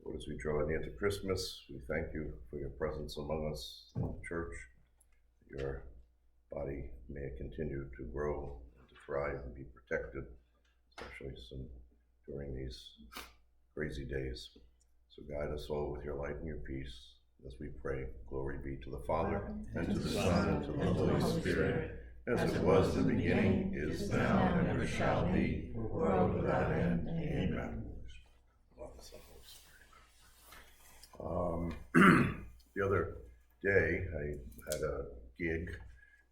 Lord, as we draw near to Christmas, we thank you for your presence among us in the church. Your body may continue to grow and to thrive and be protected, especially during these crazy days. So guide us all with your light and your peace. As we pray, glory be to the Father, and to the Son, and to the Holy Spirit, as it was in the beginning, is now, and ever shall be, world without end. Amen. The other day, I had a gig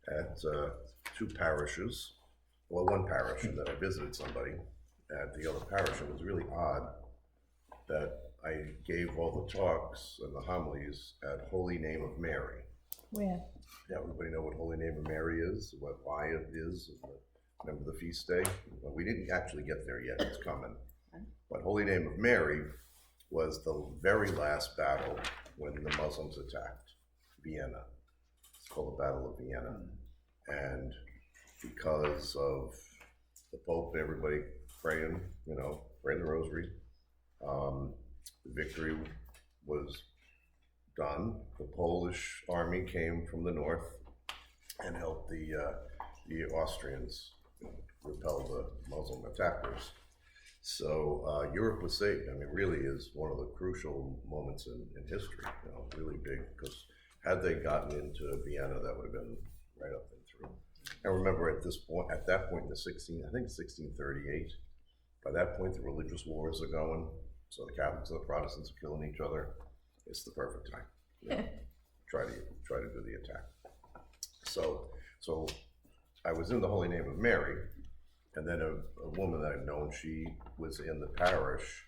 at two parishes. Well, one parish, and then I visited somebody at the other parish. It was really odd that I gave all the talks and the homilies at Holy Name of Mary. Where? Yeah, everybody know what Holy Name of Mary is, why it is, remember the feast day? Well, we didn't actually get there yet, it's coming. But Holy Name of Mary was the very last battle when the Muslims attacked Vienna. It's called the Battle of Vienna. And because of the Pope, everybody praying, praying the rosary, the victory was done. The Polish army came from the north and helped the Austrians repel the Muslim attackers. So Europe was saved. I mean, really is one of the crucial moments in history, really big, because had they gotten into Vienna, that would have been right up and through. I remember at that point in the 1638, by that point the religious wars are going, so the Catholics and the Protestants are killing each other. It's the perfect time. Try to do the attack. So I was in the Holy Name of Mary, and then a woman that I've known, she was in the parish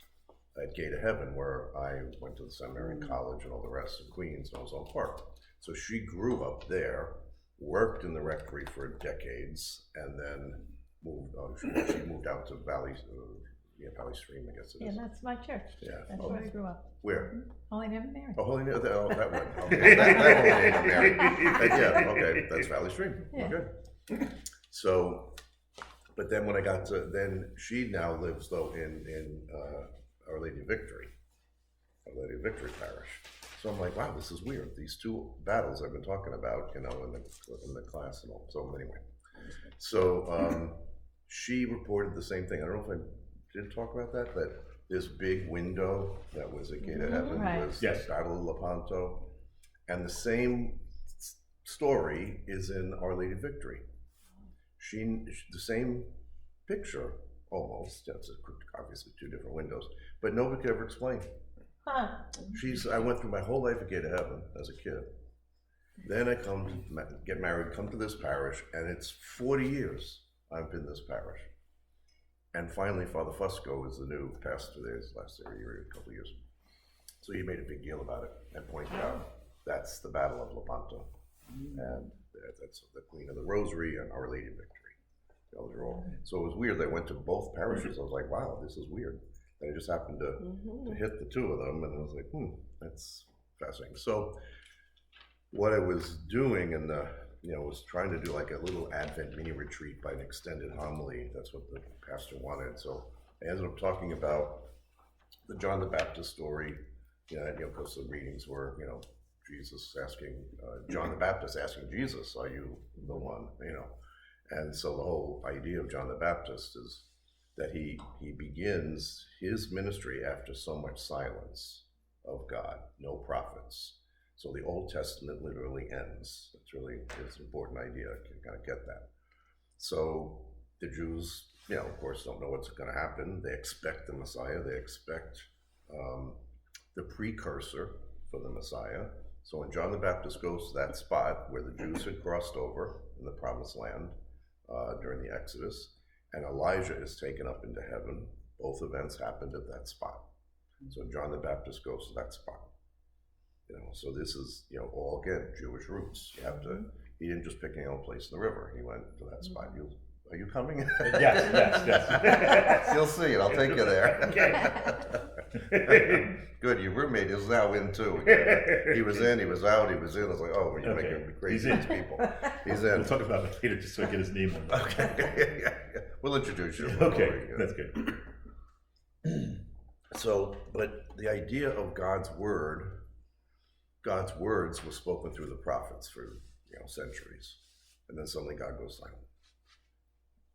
at Gate of Heaven, where I went to the seminary and college and all the rest in Queens, and Ozone Park. So she grew up there, worked in the rectory for decades, and then she moved out to Valley Stream, I guess it is. Yeah, that's my church. Yeah. That's where I grew up. Where? Holy Name of Mary. Oh, Holy Name, that one. Okay. that Holy Name of Mary. Yeah, okay, that's Valley Stream. Yeah. Okay. So, but then when I got to, then she now lives though in Our Lady of Victory Parish. So I'm like, wow, this is weird. These two battles I've been talking about, in the class and all. So anyway, so she reported the same thing. I don't know if I did talk about that, but this big window that was at Gate of Heaven was the Battle of Lepanto, and the same story is in Our Lady of Victory. The same picture, almost. It's obviously two different windows, but nobody could ever explain. Huh. I went through my whole life at Gate of Heaven as a kid. Then I come to get married, come to this parish, and it's 40 years I've been in this parish. And finally, Father Fusco is the new pastor there, his last year, a couple of years. So he made a big deal about it and pointed out that's the Battle of Lepanto. And that's the Queen of the Rosary and Our Lady of Victory. Those are all. So it was weird. I went to both parishes. I was like, wow, this is weird. And I just happened to hit the two of them, and I was like, that's fascinating. So what I was doing was trying to do like a little Advent mini retreat by an extended homily. That's what the pastor wanted. So I ended up talking about the John the Baptist story, because the readings were, Jesus asking, John the Baptist asking Jesus, are you the one, And so the whole idea of John the Baptist is that he begins his ministry after so much silence of God, no prophets. So the Old Testament literally ends. It's an important idea, you kind of get that. So the Jews, of course, don't know what's going to happen. They expect the Messiah. They expect the precursor for the Messiah. So when John the Baptist goes to that spot where the Jews had crossed over in the Promised Land during the Exodus, and Elijah is taken up into heaven, both events happened at that spot. So John the Baptist goes to that spot. So this is, all again, Jewish roots. You have to, he didn't just pick any old place in the river. He went to that spot. Are you coming? Yes. You'll see it. I'll take you there. Okay. Good. Your roommate is now in too. He was in, he was out, he was in. I was like, oh, you're making me crazy with these people. He's in. We'll talk about it later just so I get his name on. Okay. Yeah. We'll introduce you. Okay, that's good. So, but the idea of God's words was spoken through the prophets for, centuries. And then suddenly God goes silent.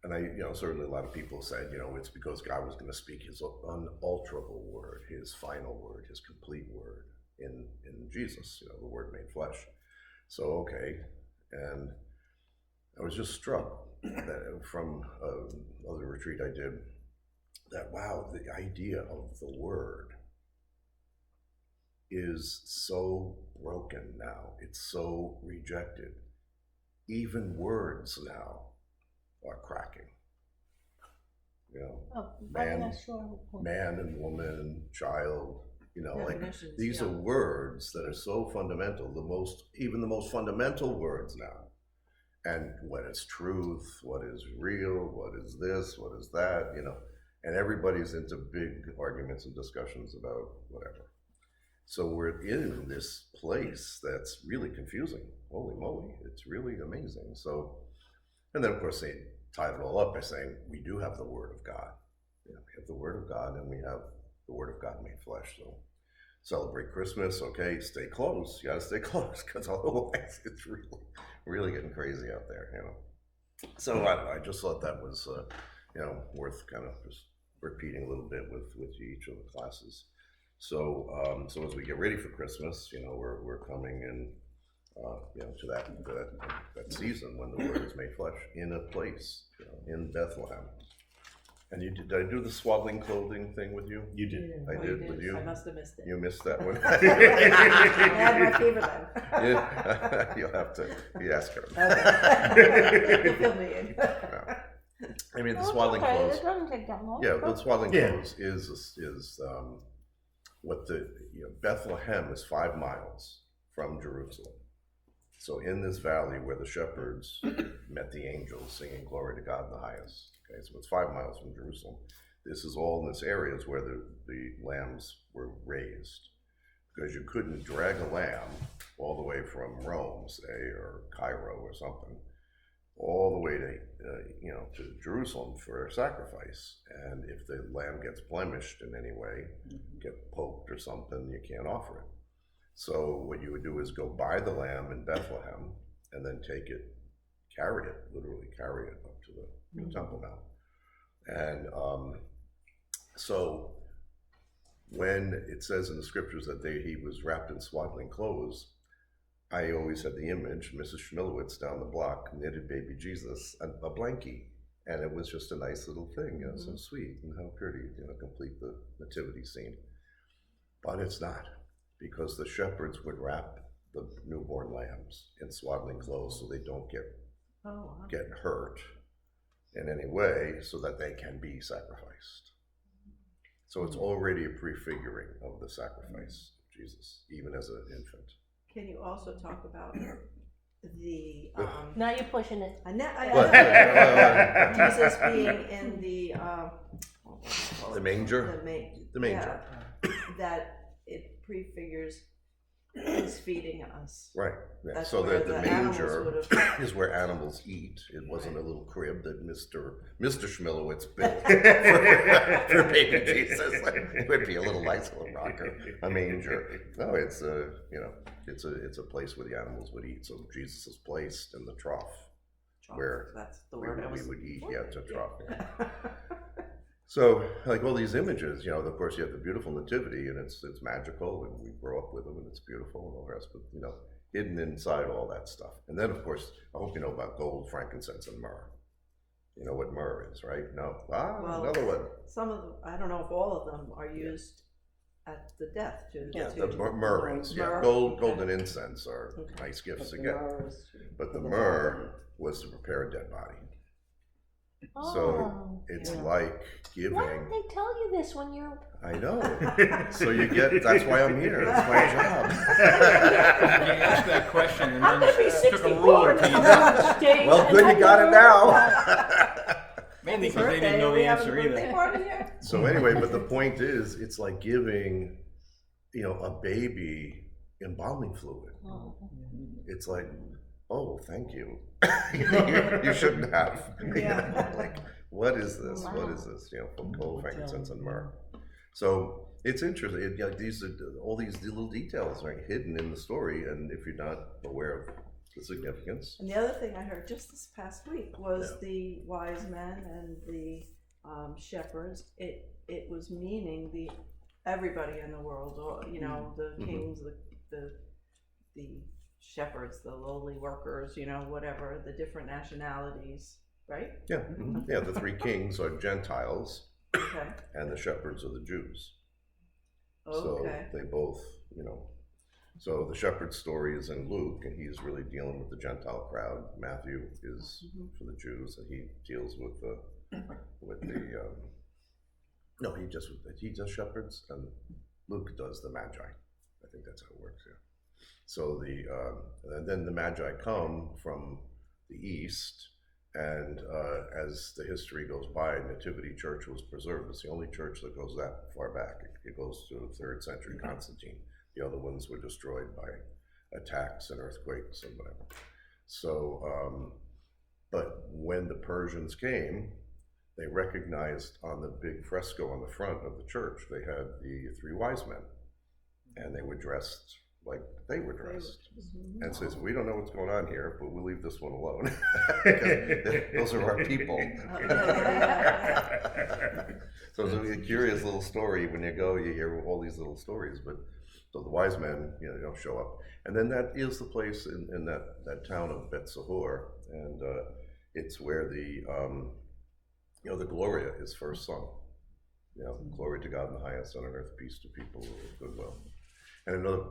And certainly a lot of people said, it's because God was going to speak his unalterable word, his final word, his complete word in Jesus, the word made flesh. So, okay. And I was just struck that from another retreat I did, that wow, the idea of the word is so broken now. It's so rejected. Even words now are cracking. Oh, I'm Man, not sure. man and woman, child, like Definitions, these yeah. are words that are so fundamental, even the most fundamental words now. And what is truth, what is real, what is this, what is that, and everybody's into big arguments and discussions about whatever. So we're in this place that's really confusing. Holy moly, it's really amazing. So, and then of course they tied it all up by saying, we do have the Word of God. We have the Word of God, and we have the Word of God made flesh. So celebrate Christmas, okay, stay close. You gotta stay close, because otherwise it's really getting crazy out there, So I just thought that was, worth kind of just repeating a little bit with each of the classes. So as we get ready for Christmas, we're coming in, to that season when the Word is made flesh in a place, in Bethlehem. And did I do the swaddling clothing thing with you? You did. I did with you. I must have missed it. You missed that one. I had my fever then. Yeah, you'll have to ask her. Okay. You'll fill me in. I mean, the No, it's swaddling okay. clothes. It doesn't take that long. Yeah, the swaddling Yeah. clothes is what Bethlehem is 5 miles from Jerusalem. So in this valley where the shepherds met the angels singing glory to God in the highest. Okay, so it's 5 miles from Jerusalem. This is all in this areas where the lambs were raised, because you couldn't drag a lamb all the way from Rome, say, or Cairo or something, all the way to Jerusalem for a sacrifice. And if the lamb gets blemished in any way, get poked or something, you can't offer it. So what you would do is go buy the lamb in Bethlehem and then literally carry it up to the Temple Mount. And so when it says in the scriptures that he was wrapped in swaddling clothes, I always had the image, Mrs. Schmilowitz down the block knitted baby Jesus, a blankie. And it was just a nice little thing, so sweet and how pretty, complete the nativity scene. But it's not, because the shepherds would wrap the newborn lambs in swaddling clothes so they don't get hurt in any way, so that they can be sacrificed. So it's already a prefiguring of the sacrifice of Jesus, even as an infant. Can you also talk about the Now you're pushing it. Jesus being in the manger? The manger. Yeah, that it prefigures his feeding us. Right. Yeah. That's So where that the the animals manger would've- is where animals eat. It wasn't a little crib that Mr. Schmilowitz built for baby Jesus. It would be a little nice little rocker, a manger. No, it's it's a place where the animals would eat. So Jesus is placed in the trough where that's the we word I would was eat. Yeah, it's a trough. Yeah. So, like all these images, of course, you have the beautiful nativity, and it's magical, and we grow up with them, and it's beautiful, and all the rest. But hidden inside all that stuff, and then of course, I hope you know about gold, frankincense, and myrrh. You know what myrrh is, right? No. Well, another one. Some of them, I don't know if all of them are used at the death to. Yeah, to the myrrh is. Yeah, myrrh? gold Okay. and incense are Okay. nice gifts to But get, the myrrh is but the for myrrh was to prepare a dead body. Oh. So it's Yeah. like giving. Why don't they tell you this when you're... I know. So you get. That's why I'm here. It's my job. You asked that question and I'm gonna be then took a 64 ruler and to come you. on the stage. Well, and good, I you got it don't now. know. Mainly because they birthday, didn't know we the having answer a birthday either. party here? So anyway, but the point is, it's like giving, a baby embalming fluid. Oh. It's like, oh, thank you. You shouldn't have. Yeah. Like, what is this? Wow. What is this? Gold, frankincense, and myrrh. So it's interesting. These all these little details are hidden in the story, and if you're not aware of the significance. And the other thing I heard just this past week was Yeah. the wise men and the shepherds. It was meaning everybody in the world, or the Mhm. kings, the shepherds, the lowly workers, whatever, the different nationalities, right? Yeah, yeah. The three kings are Gentiles, Okay. and the shepherds are the Jews. So Okay. they both, So the shepherd's story is in Luke, and he's really dealing with the Gentile crowd. Matthew is for the Jews, and he deals with the no, he does shepherds, and Luke does the Magi. I think that's how it works. Yeah. So and then the Magi come from the east, and as the history goes by, Nativity Church was preserved. It's the only church that goes that far back. It goes to the 3rd century Constantine. The other ones were destroyed by attacks and earthquakes and whatever. So, but when the Persians came, they recognized on the big fresco on the front of the church, they had the 3 wise men, and they were dressed like they were dressed. And says, we don't know what's going on here, but we'll leave this one alone. Because those are our people. So it's a curious little story. When you go, you hear all these little stories, but so the wise men, show up. And then that is the place in that town of Bethsahur, and it's where the Gloria is first sung. Glory to God in the highest, on earth peace to people of goodwill. And another,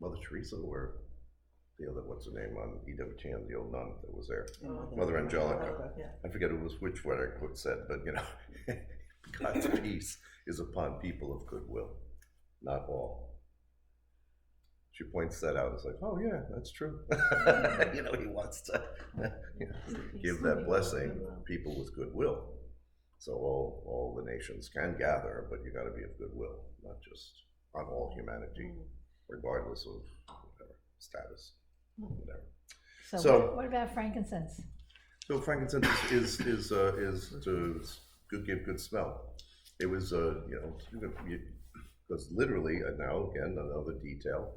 Mother Teresa, or the other, what's her name on EWTN, the old nun that was there, Mother Angelica. Yeah. I forget which word I said, but God's peace is upon people of goodwill, not all. She points that out. It's like, oh yeah, that's true. He wants to give that blessing people with goodwill. So all the nations can gather, but you got to be of goodwill, not just on all humanity, regardless of whatever status, whatever. So what about frankincense? So frankincense is to give good smell. It was because literally, now again another detail,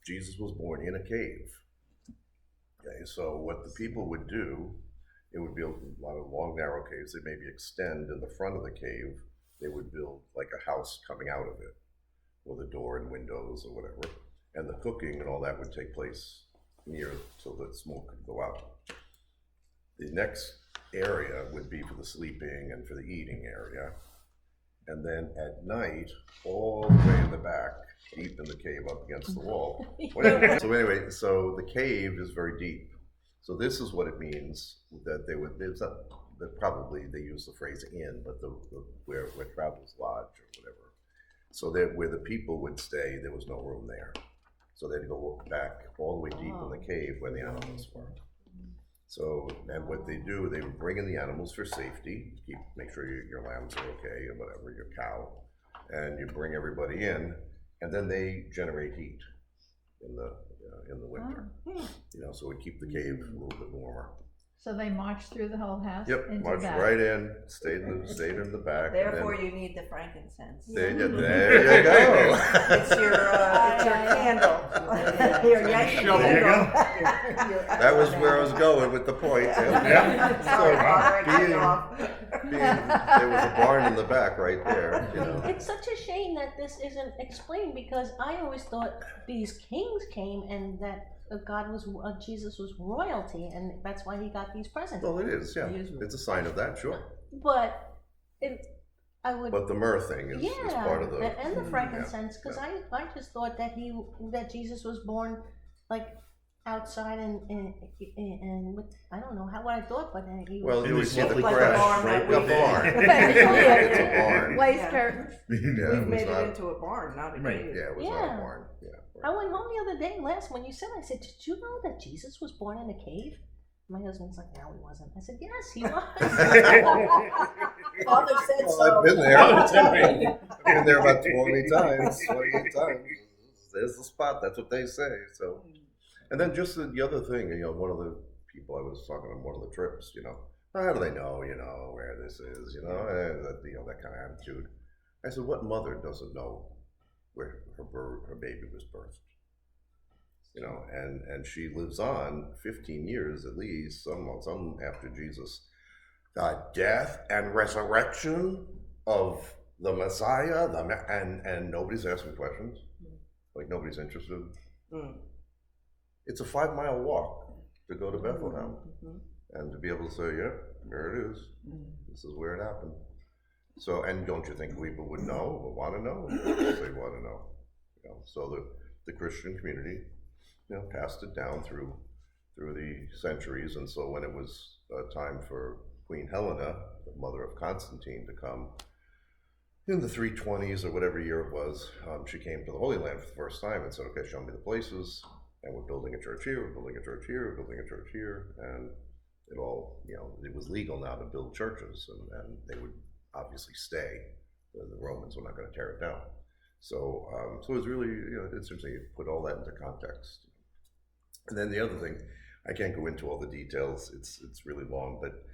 Jesus was born in a cave. Okay, so what the people would do, it would be a lot of long narrow caves. They maybe extend in the front of the cave. They would build like a house coming out of it, with a door and windows or whatever, and the cooking and all that would take place near so that smoke could go out. The next area would be for the sleeping and for the eating area, and then at night, all the way in the back, deep in the cave up against the wall. So anyway, so the cave is very deep. So this is what it means that probably they use the phrase inn, but where travelers lodge or whatever. So that where the people would stay, there was no room there. So they'd go back all the way deep in the cave where the animals were. So, and what they do, they would bring in the animals for safety, make sure your lambs are okay and whatever, your cow, and you bring everybody in, and then they generate heat in the winter. So we keep the cave a little bit warmer. So they marched through the whole house? Yep, into marched the back. right in, stayed in the back. Therefore, you need the frankincense. There you go. It's your candle. Your Yankee Shovel. There you candle. That was where I was going with the point. Yeah. Sorry, Father, I cut you being- off. There was a barn in the back right there, It's such a shame that this isn't explained, because I always thought these kings came and that Jesus was royalty, and that's why he got these presents. Well, it is, yeah. It's a sign of that, sure. But I would. But the myrrh thing is part of the. And the frankincense, because I just thought that Jesus was born like outside and with, I don't know what I thought, but he Well, was. you would see the like a crash barn right that the barn. Yeah. It's a barn. Lace Yeah. curtains. Yeah, We've it was made not. it into a barn, not a Right. cave. Yeah, it was not Yeah. a barn. Yeah. I went home the other day when you said, I said, did you know that Jesus was born in a cave? My husband's like, no, he wasn't. I said, yes, he was. Father said Well, so. I've been there. I've been there about 28 times. There's the spot. That's what they say. So, and then just the other thing, one of the people I was talking on one of the trips, how do they know, where this is, that kind of attitude. I said, what mother doesn't know where her baby was birthed? You know, and she lives on 15 years at least, some after Jesus. The death and resurrection of the Messiah, and nobody's asking questions, like nobody's interested. It's a 5-mile walk to go to Bethlehem, and to be able to say, yeah, there it is. This is where it happened. So, and don't you think people would know, or want to know? Of course they want to know. You know, so the Christian community, you know, passed it down through the centuries, and so when it was time for Queen Helena, the mother of Constantine, to come in the 320s or whatever year it was, she came to the Holy Land for the first time and said, okay, show me the places, and we're building a church here, we're building a church here, we're building a church here, and it all, you know, it was legal now to build churches, and they would obviously stay. The Romans were not going to tear it down. So, so it was really, you know, it's interesting, you put all that into context. And then the other thing, I can't go into all the details, it's really long, but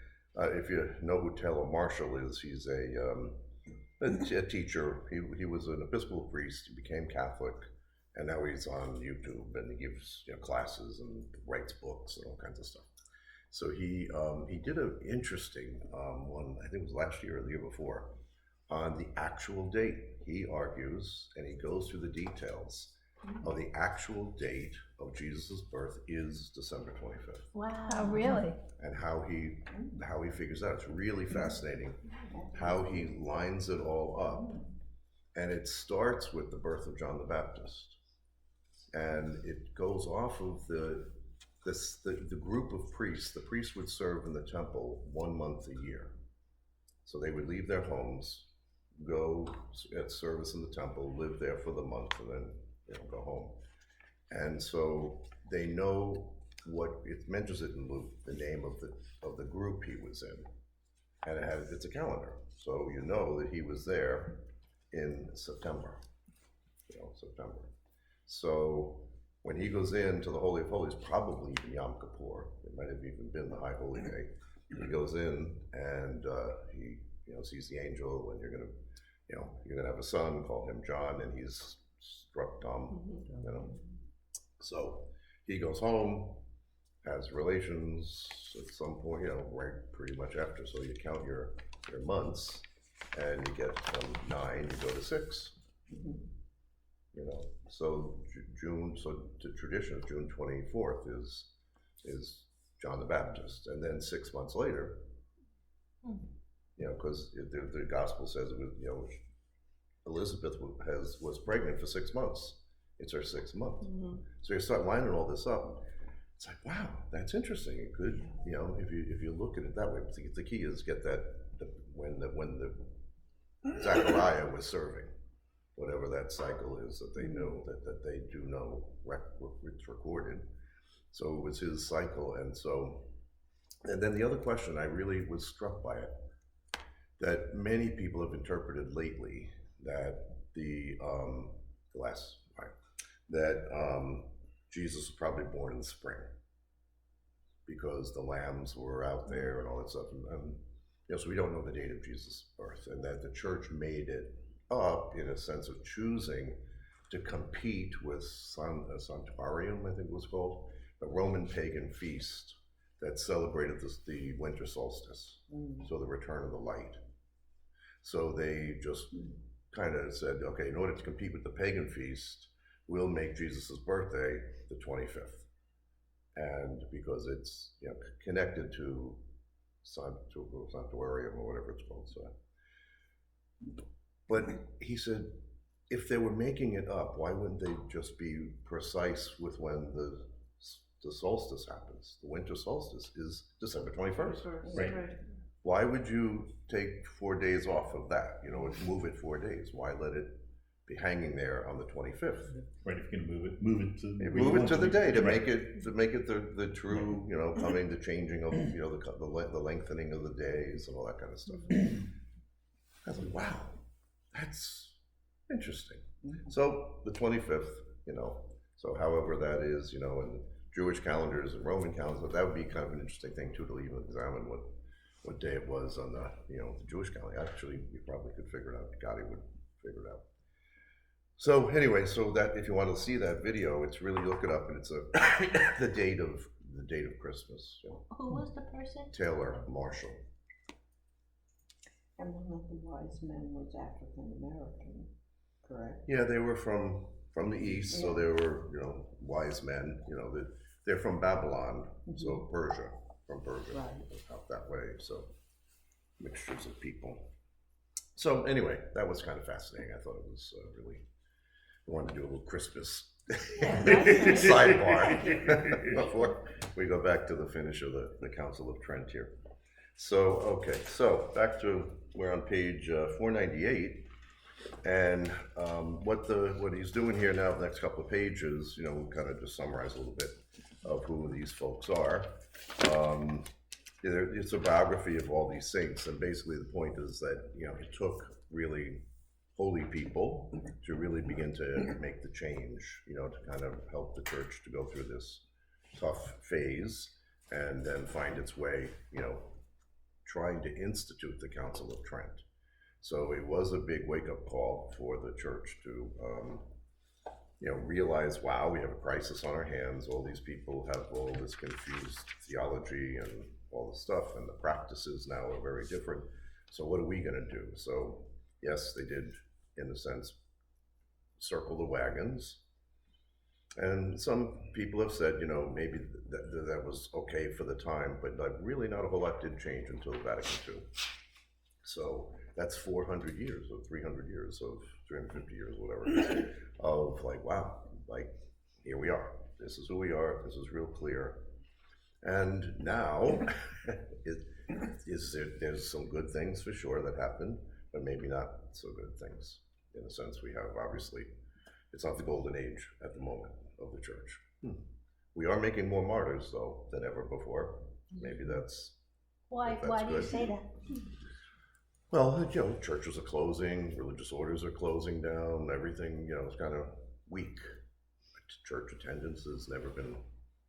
if you know who Taylor Marshall is, he's a teacher. He was an Episcopal priest, he became Catholic, and now he's on YouTube, and he gives, you know, classes and writes books and all kinds of stuff. So he did an interesting one, I think it was last year or the year before, on the actual date. He argues, and he goes through the details of the actual date of Jesus' birth is December 25th. Wow. Oh, really? And how he figures out. It's really fascinating how he lines it all up. And it starts with the birth of John the Baptist. And it goes off of the group of priests. The priests would serve in the temple 1 month a year. So they would leave their homes, go at service in the temple, live there for the month, and then, you know, go home. And so they know what it mentions it in Luke, the name of the group he was in, and it's a calendar, so you know that he was there in September. You know, September. So when he goes into the Holy of Holies, probably even Yom Kippur, it might have even been the High Holy Day. He goes in and he, you know, sees the angel, and you're gonna have a son, call him John, and he's struck dumb, you know. So he goes home, has relations at some point, you know, right pretty much after. So you count your months, and you get from 9, you go to 6. You know, so June, so the tradition of June 24th is John the Baptist, and then 6 months later, you know, because the gospel says it was, you know, Elizabeth was pregnant for 6 months. It's her 6th month. So you start lining all this up. It's like, wow, that's interesting. It could, you know, if you look at it that way. The key is get that when the Zechariah was serving, whatever that cycle is that they know that they do know it's recorded. So it was his cycle, and then the other question, I really was struck by it, that many people have interpreted lately that Jesus was probably born in the spring because the lambs were out there and all that stuff, and you know, so we don't know the date of Jesus' birth, and that the church made it up in a sense of choosing to compete with Santuarium, I think it was called, a Roman pagan feast that celebrated the winter solstice, so the return of the light. So they just kind of said, okay, in order to compete with the pagan feast, we'll make Jesus' birthday the 25th. And because it's, you know, connected to Santuarium or whatever it's called. So. But he said, if they were making it up, why wouldn't they just be precise with when the solstice happens? The winter solstice is December 21st. Right. Why would you take 4 days off of that? You know, move it 4 days. Why let it be hanging there on the 25th? Right, if you're gonna move it to Move it to the day to right. make it the true, you know, coming, the changing of, you know, the lengthening of the days and all that kind of stuff. I was like, wow, that's interesting. So the 25th, you know, so however that is, you know, in Jewish calendars and Roman calendars, that would be kind of an interesting thing too, to even examine what day it was on the, you know, the Jewish calendar. Actually, you probably could figure it out. Gotti would figured out. So anyway, so that if you want to see that video, it's really, look it up, and it's the date of Christmas. So. Who was the person? Taylor Marshall. And one of the wise men was African American, correct? Yeah, they were from the east, so they were, wise men. They're from Babylon, so Persia, from Persia, out that way. So mixtures of people. So anyway, that was kind of fascinating. I thought it was really. I wanted to do a little Christmas sidebar before we go back to the finish of the Council of Trent here. So, okay, so back to, we're on page 498, and what he's doing here now, the next couple of pages, we'll kind of just summarize a little bit of who these folks are. It's a biography of all these saints, and basically the point is that, it took really holy people to really begin to make the change, to kind of help the church to go through this tough phase and then find its way, trying to institute the Council of Trent. So it was a big wake-up call for the church to, realize, wow, we have a crisis on our hands. All these people have all this confused theology and all this stuff, and the practices now are very different. So what are we going to do? So yes, they did, in a sense, circle the wagons. And some people have said, maybe that was okay for the time, but really not a whole lot did change until Vatican II. So that's 400 years or 300 years of 350 years, whatever it is, of wow, here we are. This is who we are. This is real clear. And now, there's some good things for sure that happened, but maybe not so good things. In a sense, we have, obviously, it's not the golden age at the moment of the church. We are making more martyrs, though, than ever before. Maybe that's Why do you say that? Well, churches are closing, religious orders are closing down, everything, is kind of weak. Church attendance has never been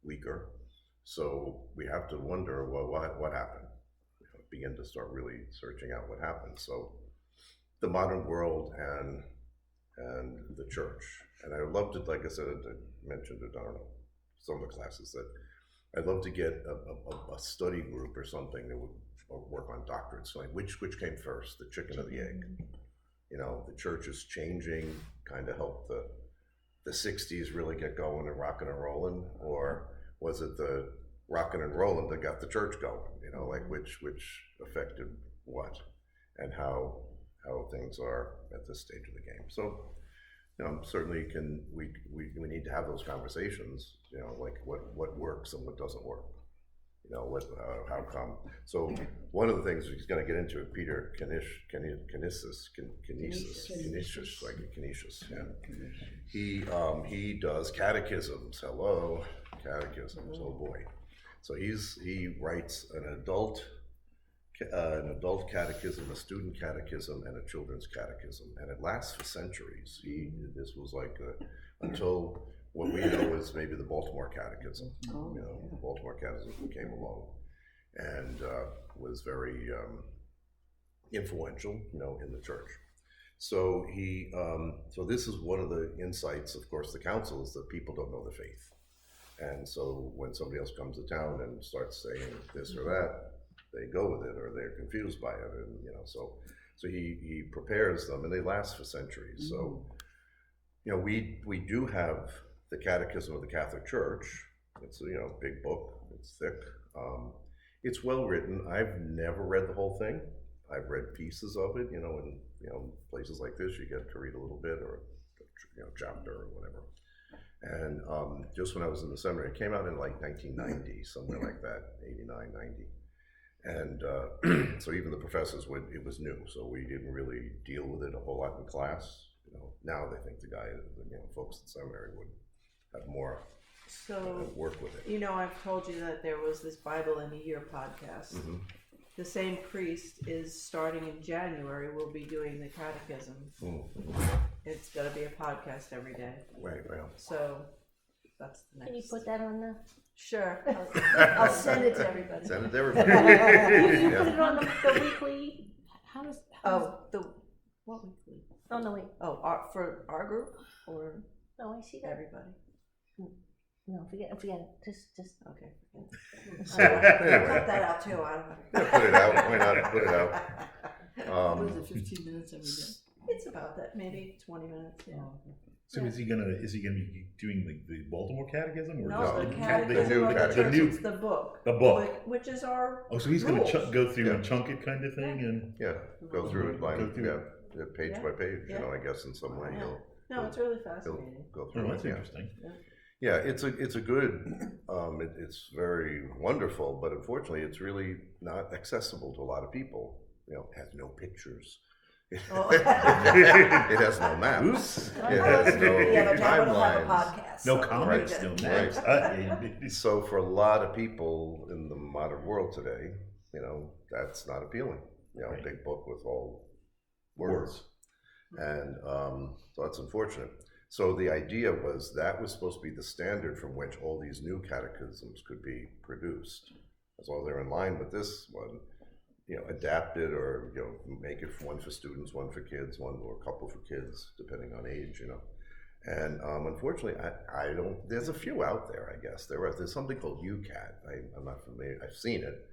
weaker. So we have to wonder, well, what happened? Begin to start really searching out what happened. So the modern world and the church. And I would love to, like I said, I mentioned it, I don't know, some of the classes, that I'd love to get a study group or something that would work on doctrines, like which came first, the chicken or the egg? The church is changing, kind of help the 60s really get going and rocking and rolling, or was it the rocking and rolling that got the church going? Which affected what, and how things are at this stage of the game. So, certainly we need to have those conversations. What works and what doesn't work. How come? So one of the things he's going to get into, Peter Canisius, yeah. He does catechisms. Hello, catechisms. Oh boy. So he writes an adult catechism, a student catechism, and a children's catechism, and it lasts for centuries. This was until what we know is maybe the Baltimore Catechism. The Baltimore Catechism came along and was very influential, in the church. So so this is one of the insights, of course, the council is that people don't know the faith. And so when somebody else comes to town and starts saying this or that, they go with it, or they're confused by it, and so he prepares them, and they last for centuries. So we do have the Catechism of the Catholic Church. It's a big book. It's thick. It's well written. I've never read the whole thing. I've read pieces of it. In places like this, you get to read a little bit, or chapter or whatever. And just when I was in the seminary, it came out in 1990, somewhere like that, 89, 90. And so even the professors it was new, so we didn't really deal with it a whole lot in class. Now they think the folks in seminary would have more work with it. I've told you that there was this Bible in a Year podcast. Mm-hmm. The same priest is starting in January. We'll be doing the catechism. Mm-hmm. It's going to be a podcast every day. Right, well. So that's the next. Can you put that on the? Sure. I'll send it to everybody. Send it to everybody. You put it on the weekly. How does what weekly? Oh, no, wait, Oh, for our group or no, I see that. everybody? No, forget it, just, Okay. So, Cut anyway, that out too. yeah, put it out, why not put it out? What is it, 15 minutes every day? It's about that, maybe 20 minutes, yeah. So is he gonna be doing the Baltimore Catechism or No, No, the the Catechism new of the catechism. Church, The new- it's the book. the book? Which is our Oh, so he's gonna rules. go through Yeah. and chunk it kind of thing, and Yeah, go through it line, Go through it. yeah, page Yeah. by page, you Yeah. know, I guess in some way Yeah. he'll No, it's really he'll fascinating. go oh, through that's it, yeah. interesting. Yeah, it's a good, it's very wonderful, but unfortunately, it's really not accessible to a lot of people. You know, it has no pictures. Oh. It has no maps. Oops. It has no Yeah, but now we don't have a timelines. podcast. No so comics, we're no good. maps. So for a lot of people in the modern world today, you know, that's not appealing. You know, Right. big book with all words. And so that's unfortunate. So the idea was that was supposed to be the standard from which all these new catechisms could be produced. As long as they're in line with this one, you know, adapt it or, you know, make it one for students, one for kids, one or a couple for kids, depending on age, you know. And unfortunately, I don't, there's a few out there, I guess. There's something called UCAT. I'm not familiar, I've seen it.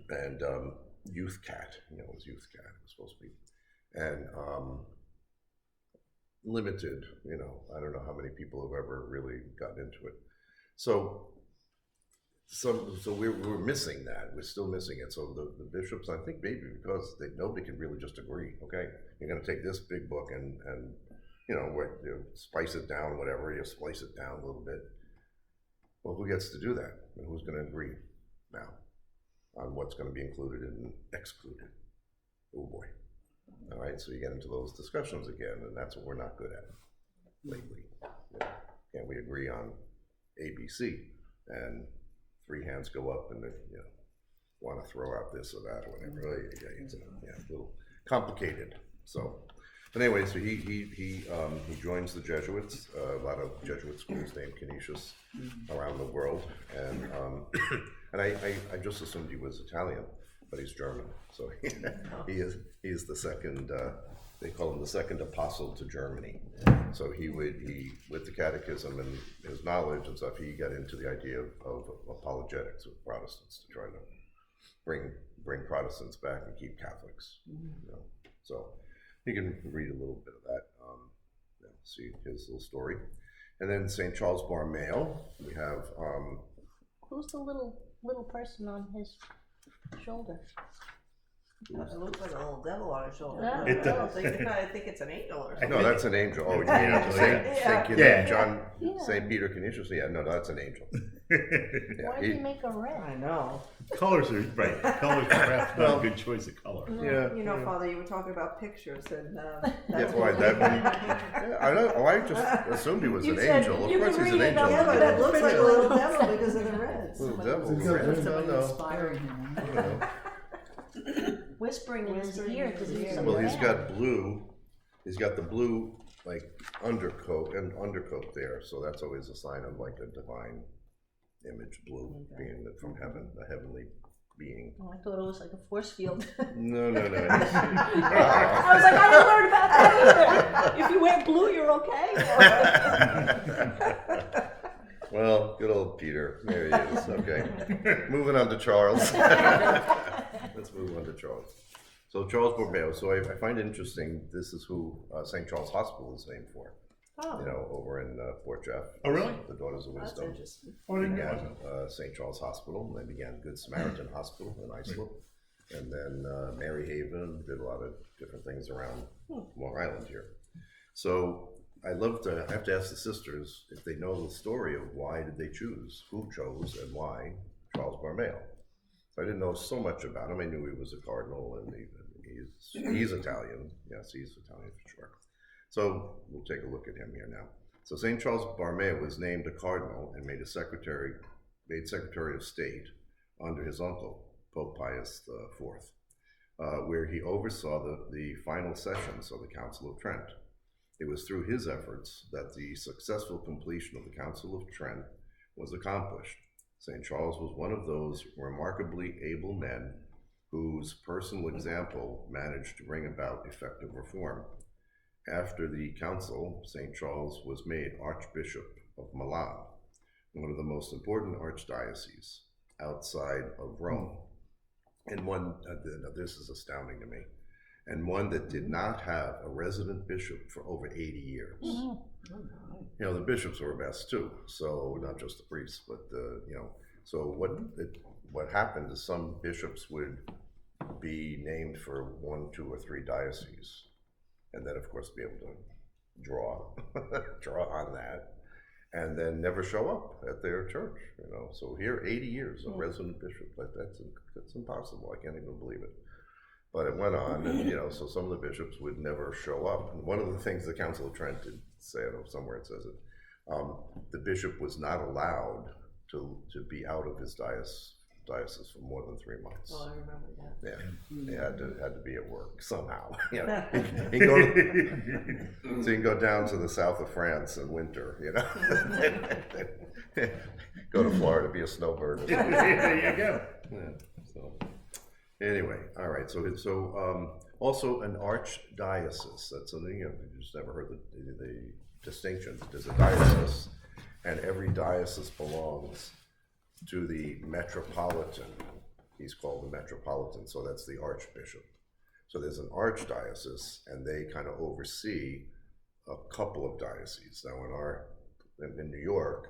And Youth Cat, you know, it was Youth Cat, it was supposed to be. And limited, you know, I don't know how many people have ever really gotten into it. So we're missing that. We're still missing it. So the bishops, I think maybe because nobody can really just agree. Okay, you're going to take this big book and you know, spice it down, whatever. You splice it down a little bit. Well, who gets to do that? And who's going to agree now on what's going to be included and excluded? Oh boy. All right, so you get into those discussions again, and that's what we're not good at lately. You know, can we agree on ABC? And three hands go up, and they, you know, want to throw out this or that or whatever. It's a little complicated. So, but anyway, so he joins the Jesuits. A lot of Jesuit schools named Canisius around the world, and I just assumed he was Italian, but he's German. So he is the second. They call him the second apostle to Germany. So he with the catechism and his knowledge and stuff, he got into the idea of apologetics with Protestants to try to bring Protestants back and keep Catholics. You know? So you can read a little bit of that, see his little story. And then St. Charles Borromeo, we have. who's the little person on his shoulder? It looks like a little devil on his shoulder. Yeah. It I think it's an angel or something. No, that's an angel. Oh, you Yeah. mean Saint Yeah. John, Yeah. Saint Peter Canisius? Yeah, no, that's an angel. Yeah, Why did he make a red? I know. Colors are right. Colors perhaps not a good choice of color. yeah. You know, Father, you were talking about pictures, and Yeah, that's why that? Yeah, I don't. Oh, I just assumed he was You an said angel. Of you course, can he's an read it angel. on yeah, but it looks like a little Picture. devil because of the reds. Little devil. It's right? got No, somebody no. inspiring him. I don't know. Whispering in his Whispering ear in because his he's ear. so Well, he's mad. got blue. He's got the blue like undercoat there, so that's always a sign of like a divine image, blue being from heaven, a heavenly being. Oh, I thought it was like a force field. No. I was like, I didn't learn about that either. If you wear blue, you're okay. Well, good old Peter. There he is. Okay. Moving on to Charles. Let's move on to Charles. So Charles Borromeo. So I find it interesting. This is who St. Charles Hospital is named for. Oh, You know, over in Fort Jeff. Oh, really? The Daughters of that's Wisdom interesting. Oh, I didn't began know. St. Charles Hospital. They began Good Samaritan Hospital in Islip. And then Mary Haven did a lot of different things around Long Island here. So I have to ask the sisters if they know the story of why did they choose, who chose, and why Charles Borromeo. So I didn't know so much about him. I knew he was a cardinal, and he's Italian. Yes, he's Italian for sure. So we'll take a look at him here now. So St. Charles Borromeo was named a cardinal and made Secretary of State under his uncle, Pope Pius IV, where he oversaw the final sessions of the Council of Trent. It was through his efforts that the successful completion of the Council of Trent was accomplished. St. Charles was one of those remarkably able men whose personal example managed to bring about effective reform. after the council, St. Charles was made Archbishop of Milan, one of the most important archdioceses outside of Rome, and one, this is astounding to me, and one that did not have a resident bishop for over 80 years. Mhm. You know, the bishops were a mess too, so not just the priests, but so what happened is some bishops would be named for 1, 2, or 3 dioceses, and then of course be able to draw on that, and then never show up at their church. So here 80 years of resident bishop, that's impossible. I can't even believe it. But it went on, and so some of the bishops would never show up. And one of the things the Council of Trent did say, I don't know, somewhere it says it, the bishop was not allowed to be out of his diocese for more than 3 months. Oh, I remember that. Yeah, he had to be at work somehow. He can go down to the south of France in winter. Go to Florida, be a snowbird. Or something. There you go. Yeah, so anyway, all right. So also an archdiocese. That's something you just never heard the distinction. There's a diocese, and every diocese belongs to the metropolitan. He's called the metropolitan, so that's the archbishop. So there's an archdiocese, and they kind of oversee a couple of dioceses. Now in New York,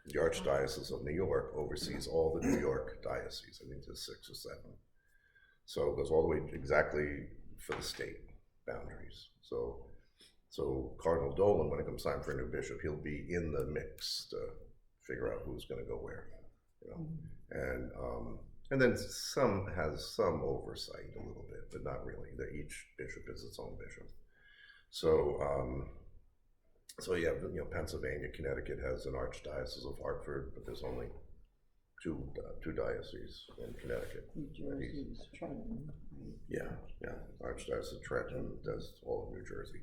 the Archdiocese of New York oversees all the New York dioceses. I think there's 6 or 7. So it goes all the way exactly for the state boundaries. So Cardinal Dolan, when it comes time for a new bishop, he'll be in the mix to figure out who's going to go where. And then some has some oversight a little bit, but not really. Each bishop is its own bishop. So Pennsylvania, Connecticut has an archdiocese of Hartford, but there's only two dioceses in Connecticut. New Jersey's Trenton. Right? Yeah, Archdiocese of Trenton does all of New Jersey.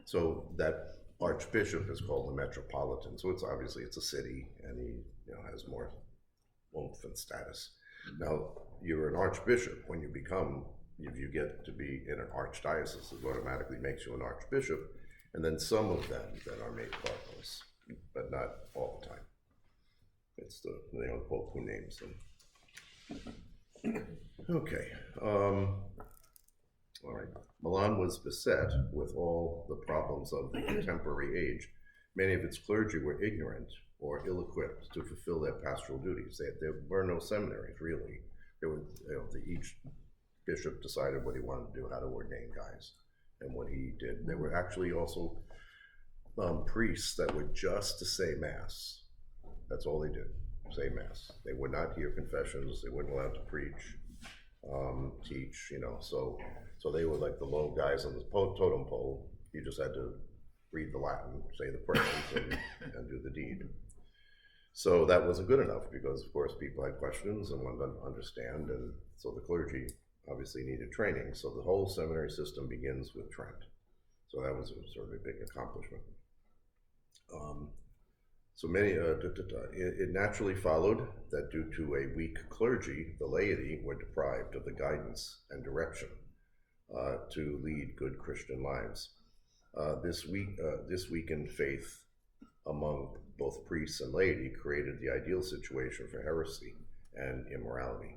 So that archbishop is called the metropolitan. So it's a city, and he has more oomph and status. Now, you're an archbishop when you get to be in an archdiocese, it automatically makes you an archbishop, and then some of them then are made cardinals, but not all the time. It's the Pope who names them. Okay, all right. Milan was beset with all the problems of the contemporary age. Many of its clergy were ignorant or ill-equipped to fulfill their pastoral duties. There were no seminaries, really. Each bishop decided what he wanted to do, how to ordain guys, and what he did. There were actually also priests that were just to say Mass. That's all they did, say Mass. They would not hear confessions. They weren't allowed to preach, teach, So they were like the low guys on the totem pole. You just had to read the Latin, say the prayers, and do the deed. So that wasn't good enough because, of course, people had questions and wanted to understand, and so the clergy obviously needed training. So the whole seminary system begins with Trent. So that was sort of a big accomplishment. It naturally followed that due to a weak clergy, the laity were deprived of the guidance and direction to lead good Christian lives. This weakened faith among both priests and laity created the ideal situation for heresy and immorality.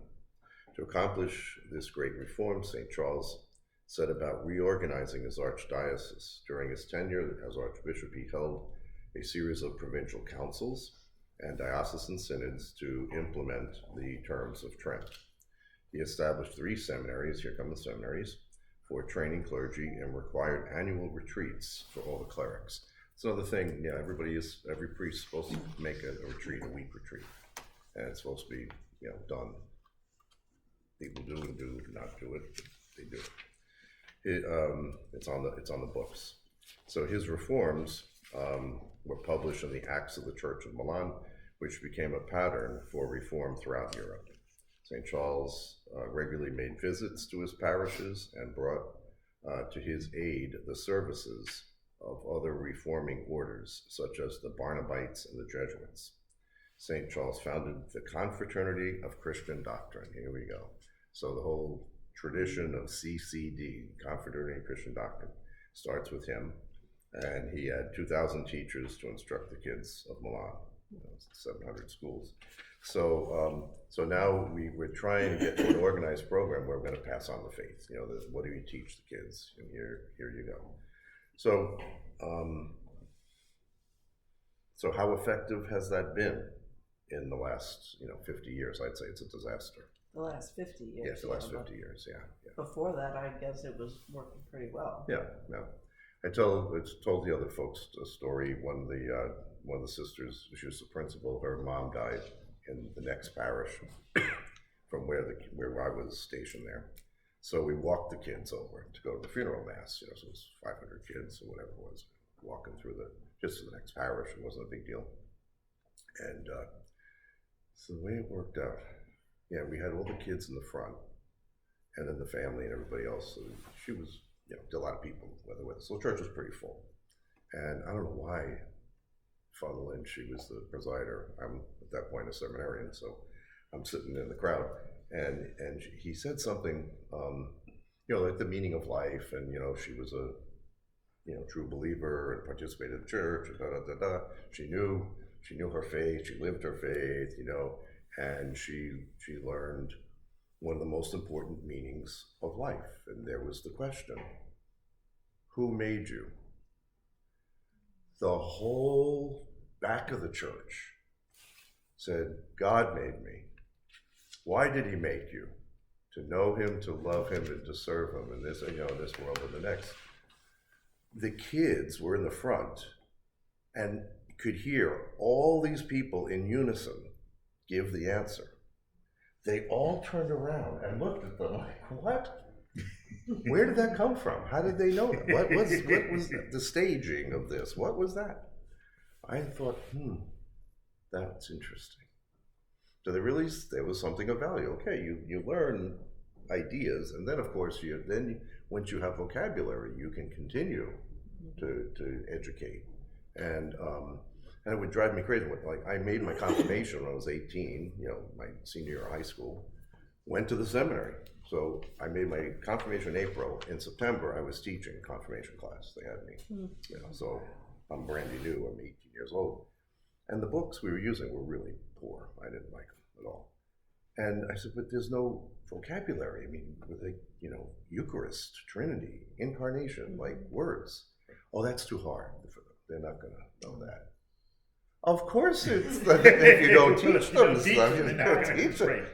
To accomplish this great reform, St. Charles set about reorganizing his archdiocese. During his tenure as archbishop, he held a series of provincial councils and diocesan synods to implement the terms of Trent. He established 3 seminaries, here come the seminaries, for training clergy and required annual retreats for all the clerics. It's another thing, every priest is supposed to make a retreat, a week retreat, and it's supposed to be, done. People do and do not do it, but they do it. It's on the books. So his reforms were published in the Acts of the Church of Milan, which became a pattern for reform throughout Europe. St. Charles regularly made visits to his parishes and brought to his aid the services of other reforming orders, such as the Barnabites and the Jesuits. St. Charles founded the Confraternity of Christian Doctrine. Here we go. So the whole tradition of CCD, Confraternity of Christian Doctrine, starts with him. And he had 2,000 teachers to instruct the kids of Milan, 700 schools. So, so now we're trying to get to an organized program where we're going to pass on the faith. What do you teach the kids? And here you go. So, so how effective has that been in the last, 50 years? I'd say it's a disaster. The last 50 years. Yes, the last but 50 years, yeah. Before that, I guess it was working pretty well. Yeah, no. I told the other folks a story. One of the sisters, she was the principal. Her mom died in the next parish from where I was stationed there. So we walked the kids over to go to the funeral mass. So it was 500 kids or whatever it was, walking through just to the next parish. It wasn't a big deal. And so the way it worked out, yeah, we had all the kids in the front, and then the family and everybody else. So she was, a lot of people with us. So the church was pretty full. And I don't know why, Father Lynn, she was the presider. I'm at that point a seminarian, so I'm sitting in the crowd. And he said something, like the meaning of life, and she was a true believer and participated in the church, and She knew her faith, she lived her faith, and she learned one of the most important meanings of life. And there was the question, who made you? The whole back of the church said, God made me. Why did he make you? To know him, to love him, and to serve him in this, this world and the next. The kids were in the front and could hear all these people in unison give the answer. They all turned around and looked at them like, what? Where did that come from? How did they know that? What was the staging of this? What was that? I thought, that's interesting. So there was something of value. Okay, you learn ideas, and then of course once you have vocabulary, you can continue to educate. And it would drive me crazy. Like, I made my confirmation when I was 18, my senior year of high school, went to the seminary. So I made my confirmation in April. In September, I was teaching confirmation class. They had me, so I'm brand new. I'm 18 years old. And the books we were using were really poor. I didn't like them at all. And I said, but there's no vocabulary. I mean, with Eucharist, Trinity, Incarnation, like words. Oh, that's too hard for them. They're not going to know that. Of course, it's if you don't teach them stuff,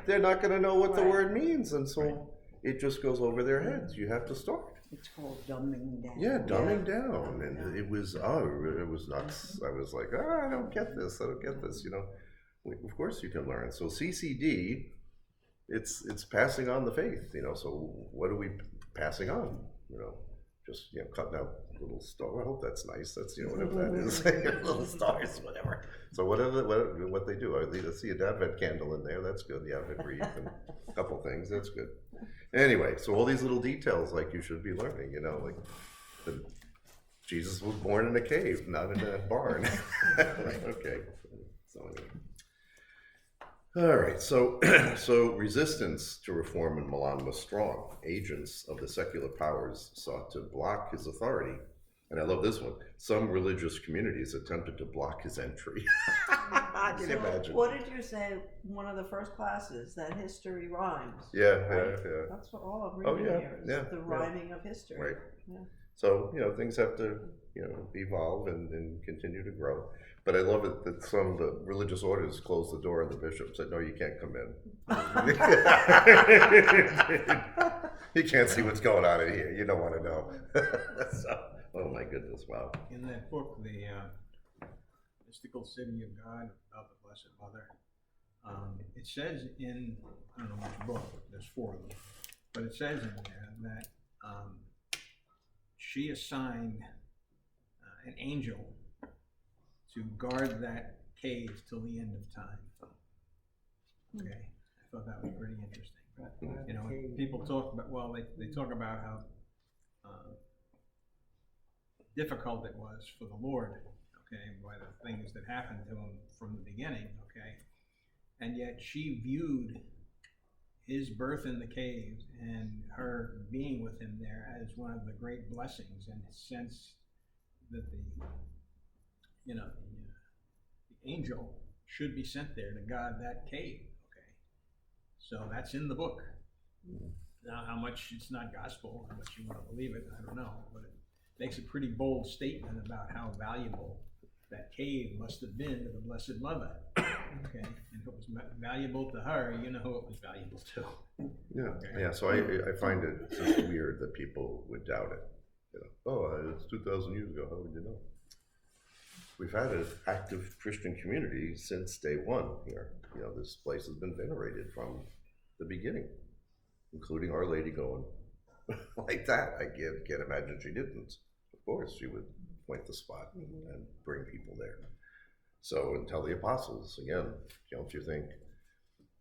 they're not going to know what the word means, and so it just goes over their heads. You have to start. It's called dumbing down. Yeah, dumbing down, and it was nuts. I was like, I don't get this. I don't get this. Of course you can learn. So CCD, it's passing on the faith. So what are we passing on? Just cutting out little stars. I hope that's nice. That's whatever that is, little stars, whatever. So what they do, I see an Advent candle in there. That's good. The Advent wreath and a couple things. That's good. Anyway, so all these little details like you should be learning. Like Jesus was born in a cave, not in a barn. Okay. So anyway. All right, so resistance to reform in Milan was strong. Agents of the secular powers sought to block his authority. And I love this one. Some religious communities attempted to block his entry. I can imagine. What did you say, one of the first classes, that history rhymes? Yeah. That's what all I'm reading here is the rhyming of history. Right. Yeah. So, things have to, evolve and continue to grow. But I love it that some of the religious orders closed the door and the bishop said, no, you can't come in. You can't see what's going on in here. You don't want to know. So, oh my goodness, wow. In that book, The Mystical City of God, about the Blessed Mother, it says in, I don't know which book, there's 4 of them, but it says in there that she assigned an angel to guard that cave till the end of time. Okay, I thought that was pretty interesting. People talk about, they talk about how difficult it was for the Lord, okay, by the things that happened to him from the beginning, okay, and yet she viewed his birth in the cave and her being with him there as one of the great blessings, and sensed that the angel should be sent there to guard that cave, okay? So that's in the book. Now, how much it's not gospel, how much you want to believe it, I don't know, but it makes a pretty bold statement about how valuable that cave must have been to the Blessed Mother, okay? And if it was valuable to her, you know who it was valuable to. Yeah, Okay. yeah. So I find it just weird that people would doubt it. You know, oh, it's 2,000 years ago. How would you know? We've had an active Christian community since day one here. You know, this place has been venerated from the beginning, including Our Lady going like that. I can't imagine she didn't. Of course, she would point the spot and bring people there. So, and tell the apostles again. Don't you think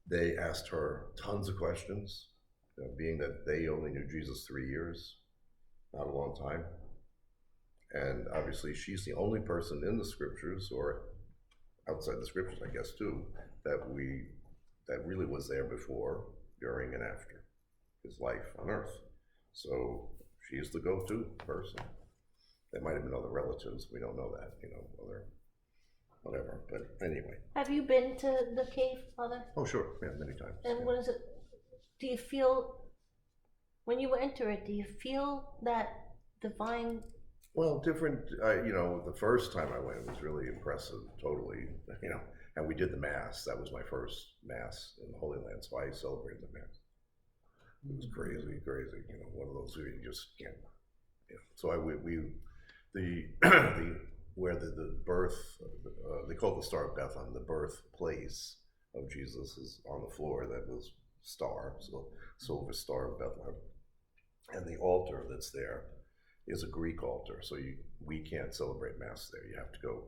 they asked her tons of questions, you know, being that they only knew Jesus 3 years, not a long time. And obviously she's the only person in the scriptures, or outside the scriptures, I guess too, that really was there before, during, and after his life on earth. So she's the go-to person. There might have been other relatives, we don't know that, you know, other whatever, but anyway. Have you been to the cave, Father? Oh, sure, yeah, many times. And yeah. what is it? Do you feel, when you enter it, do you feel that divine? Well, different, you know, the first time I went, it was really impressive, totally, you know, and we did the Mass. That was my first Mass in the Holy Land, so I celebrated the Mass. It was crazy, you know, one of those where you just can't, you know. So where the birth, they call it the Star of Bethlehem, the birthplace of Jesus is on the floor. That was star, so silver Star of Bethlehem. And the altar that's there is a Greek altar, so we can't celebrate Mass there. You have to go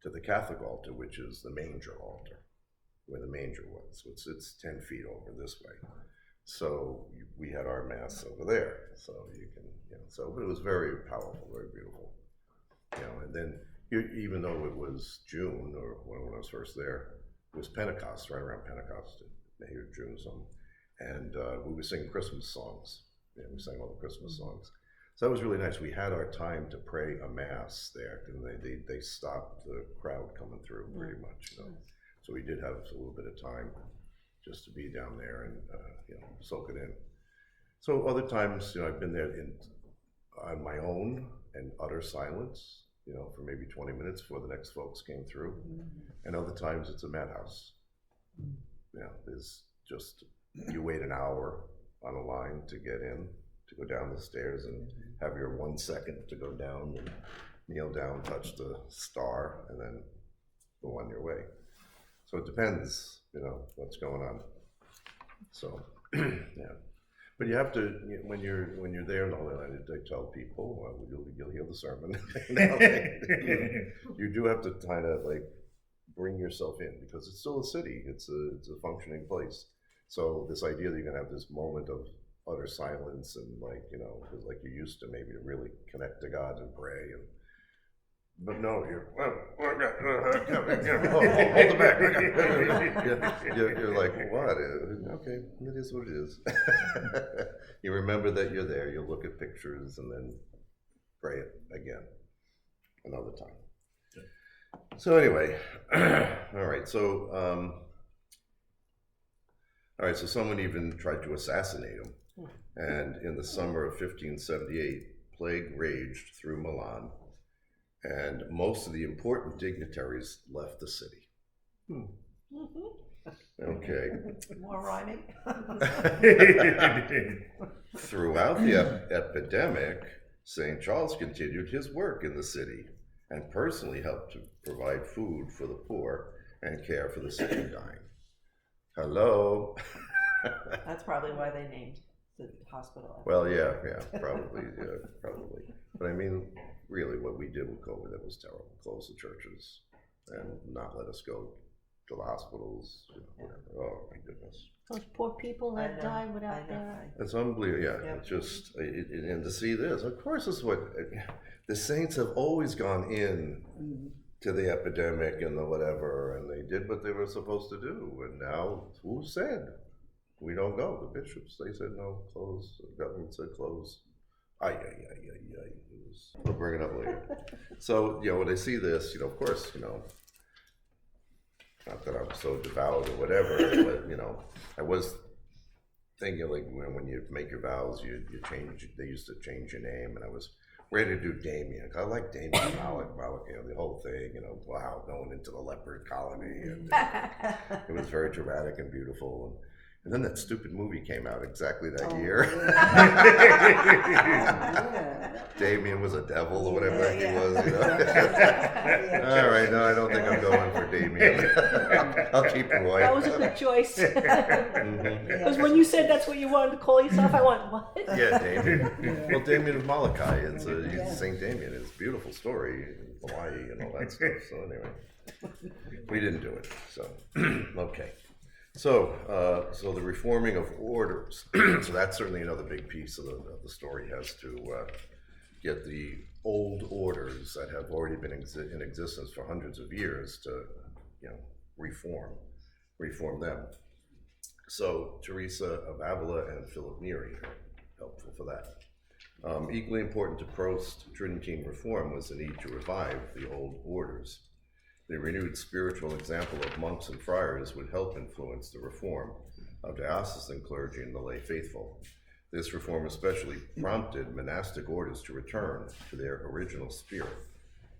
to the Catholic altar, which is the manger altar, where the manger was. So it's 10 feet over this way. So we had our Mass over there, so you can, you know, so, but it was very powerful, very beautiful. You know, and then even though it was June, or when I was first there, it was Pentecost, right around Pentecost, May or June or something, and we were singing Christmas songs. Yeah, we sang all the Christmas songs. So that was really nice. We had our time to pray a Mass there, and they stopped the crowd coming through pretty much, you know. So we did have a little bit of time just to be down there and you know, soak it in. So other times, you know, I've been there on my own in utter silence, you know, for maybe 20 minutes before the next folks came through. And other times it's a madhouse. You know, there's just, you wait an hour on a line to get in, to go down the stairs and have your 1 second to go down and kneel down, touch the star, and then go on your way. So it depends, you know, what's going on. So, yeah. But you have to, when you're there in the Holy Land, I tell people, well, you'll hear the sermon. You do have to kind of like bring yourself in, because it's still a city. It's a functioning place. So this idea that you're gonna have this moment of utter silence and like, you know, like you're used to maybe to really connect to God and pray, and but no, you're hold it back. You're like, what? Okay, it is what it is. You remember that you're there. You look at pictures and then pray it again another time. So anyway, all right. So so someone even tried to assassinate him, and in the summer of 1578, plague raged through Milan. And most of the important dignitaries left the city. Okay. More rhyming. Throughout the epidemic, St. Charles continued his work in the city and personally helped to provide food for the poor and care for the sick and dying. Hello. That's probably why they named the hospital. Well, yeah, probably. But I mean, really, what we did with COVID, that was terrible. Close the churches and not let us go to the hospitals, you know, whatever. Oh my goodness. Those poor people that died without their. It's unbelievable. Yeah, it's just, and to see this, of course, this is what the saints have always gone in to the epidemic and the whatever, and they did what they were supposed to do. And now, who said we don't go? The bishops, they said no, close. The government said close. We'll bring it up later. So, when I see this, of course, not that I'm so devout or whatever, but, I was thinking like when you make your vows, you change, they used to change your name, and I was ready to do Damien. I like Damien Malik, the whole thing, wow, going into the leopard colony, and it was very dramatic and beautiful. And then that stupid movie came out exactly that year. Yeah. Damien was a devil or whatever that he was, All right, no, I don't think I'm going for Damien. I'll keep Roy. That was a good choice. Mhm. Because when you said that's what you wanted to call yourself, I went, what? Yeah, Damien. Well, Damien of Malachi, he's Saint Damien. It's a beautiful story in Hawaii and all that stuff. So anyway, we didn't do it. So, okay. So the reforming of orders. So that's certainly another big piece of the story, has to get the old orders that have already been in existence for hundreds of years to, reform them. So Theresa of Avila and Philip Neri are helpful for that. Equally important to post-Tridentine reform was the need to revive the old orders. The renewed spiritual example of monks and friars would help influence the reform of diocesan clergy and the lay faithful. This reform especially prompted monastic orders to return to their original spirit,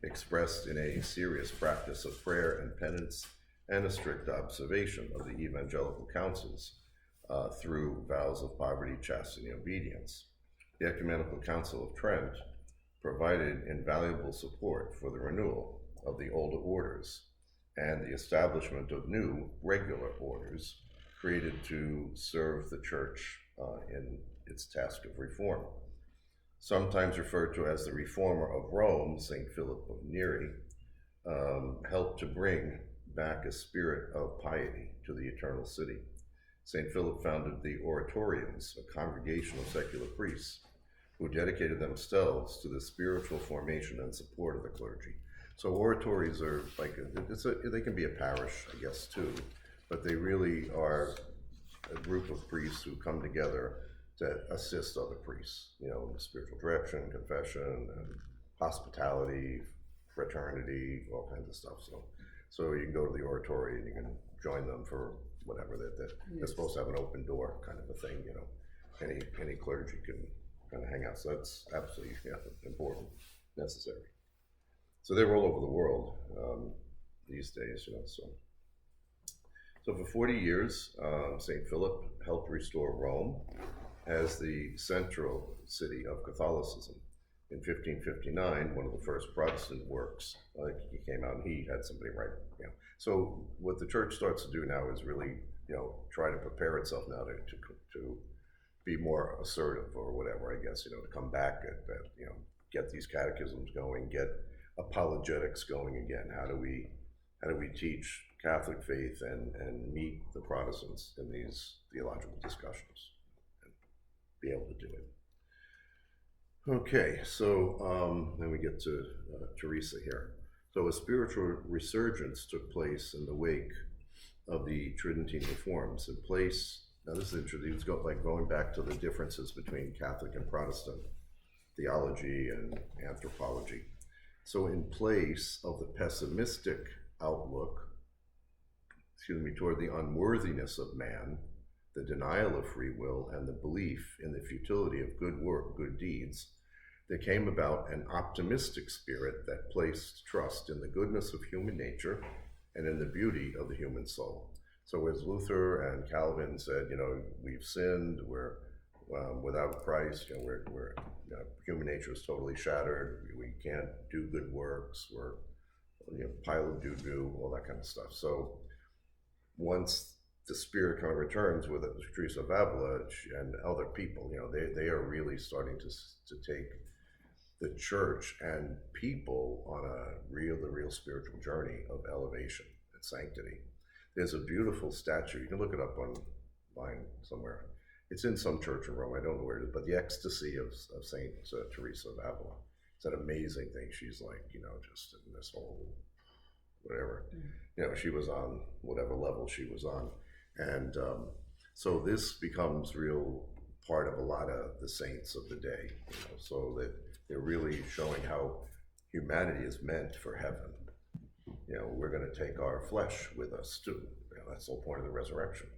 expressed in a serious practice of prayer and penance and a strict observation of the evangelical counsels through vows of poverty, chastity, and obedience. The Ecumenical Council of Trent provided invaluable support for the renewal of the older orders and the establishment of new regular orders created to serve the church in its task of reform. Sometimes referred to as the reformer of Rome, St. Philip of Neri, helped to bring back a spirit of piety to the Eternal City. St. Philip founded the Oratorians, a congregation of secular priests who dedicated themselves to the spiritual formation and support of the clergy. So oratories are like, they can be a parish, I guess, too, but they really are a group of priests who come together to assist other priests, in spiritual direction, confession, and hospitality, fraternity, all kinds of stuff. So you can go to the oratory and you can join them for whatever, they're supposed to have an open door kind of a thing, any clergy can kind of hang out. So that's absolutely important, necessary. So they were all over the world these days, So for 40 years, St. Philip helped restore Rome as the central city of Catholicism. In 1559, one of the first Protestant works, he came out and he had somebody write. So what the church starts to do now is really, try to prepare itself now to be more assertive or whatever, I guess, to come back at get these catechisms going, get apologetics going again. How do we teach Catholic faith and meet the Protestants in these theological discussions and be able to do it? Okay, so then we get to Theresa here. So a spiritual resurgence took place in the wake of the Tridentine reforms. Now this is interesting, it's going back to the differences between Catholic and Protestant theology and anthropology. So in place of the pessimistic outlook, toward the unworthiness of man, the denial of free will, and the belief in the futility of good work, good deeds, there came about an optimistic spirit that placed trust in the goodness of human nature and in the beauty of the human soul. So as Luther and Calvin said, we've sinned, we're without Christ, human nature is totally shattered, we can't do good works, we're pile of doo-doo, all that kind of stuff. So once the spirit kind of returns with Theresa of Avila and other people, they are really starting to take the church and people on the real spiritual journey of elevation and sanctity. There's a beautiful statue, you can look it up online somewhere. It's in some church in Rome, I don't know where it is, but the ecstasy of Saint Theresa of Avila. It's an amazing thing. She's like, just in this whole, whatever, she was on whatever level she was on. And so this becomes real part of a lot of the saints of the day, so that they're really showing how humanity is meant for heaven. We're going to take our flesh with us too. That's the whole point of the resurrection.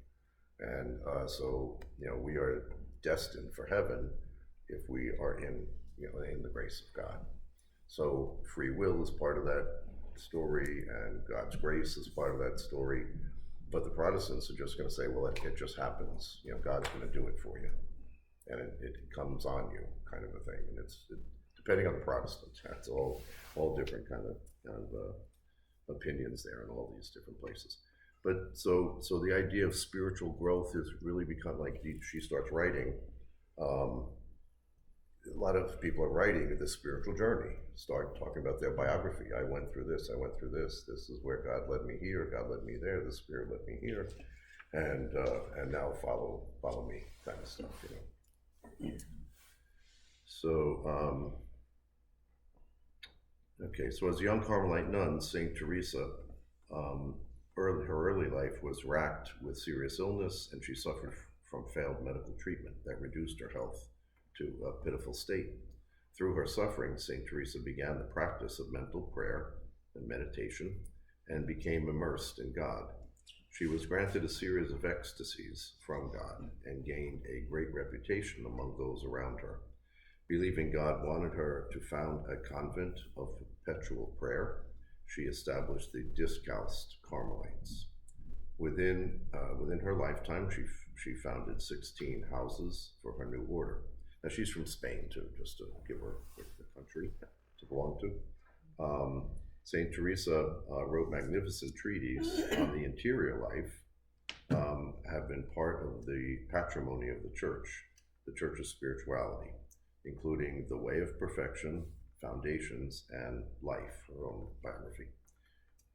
And so we are destined for heaven if we are in the grace of God. So free will is part of that story, and God's grace is part of that story. But the Protestants are just going to say, well, it just happens. God's going to do it for you, and it comes on you, kind of a thing. And it's depending on the Protestants. That's all different kind of opinions there in all these different places. But so the idea of spiritual growth has really become, like she starts writing. A lot of people are writing the spiritual journey, start talking about their biography. I went through this, this is where God led me here, God led me there, the Spirit led me here, and now follow me, kind of stuff, So, okay, so as a young Carmelite nun, St. Teresa, her early life was racked with serious illness, and she suffered from failed medical treatment that reduced her health to a pitiful state. Through her suffering, St. Teresa began the practice of mental prayer and meditation and became immersed in God. She was granted a series of ecstasies from God and gained a great reputation among those around her. Believing God wanted her to found a convent of perpetual prayer, she established the Discalced Carmelites. Within her lifetime, she founded 16 houses for her new order. Now, she's from Spain, too, just to give her the country to belong to. St. Teresa wrote magnificent treatises on the interior life, have been part of the patrimony of the Church's spirituality, including The Way of Perfection, Foundations, and Life, her own biography.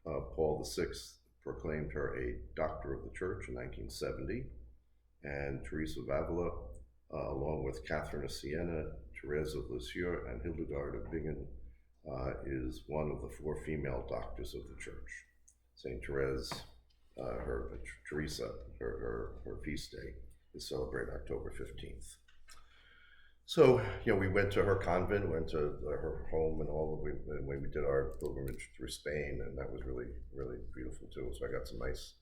Paul VI proclaimed her a doctor of the Church in 1970, and Therese of Avila, along with Catherine of Siena, Therese of Lisieux, and Hildegard of Bingen, is one of the 4 female doctors of the Church. St. Therese, Teresa, her feast day is celebrated October 15th. So, we went to her convent, went to her home, and when we did our pilgrimage through Spain, and that was really, really beautiful too. So I got some nice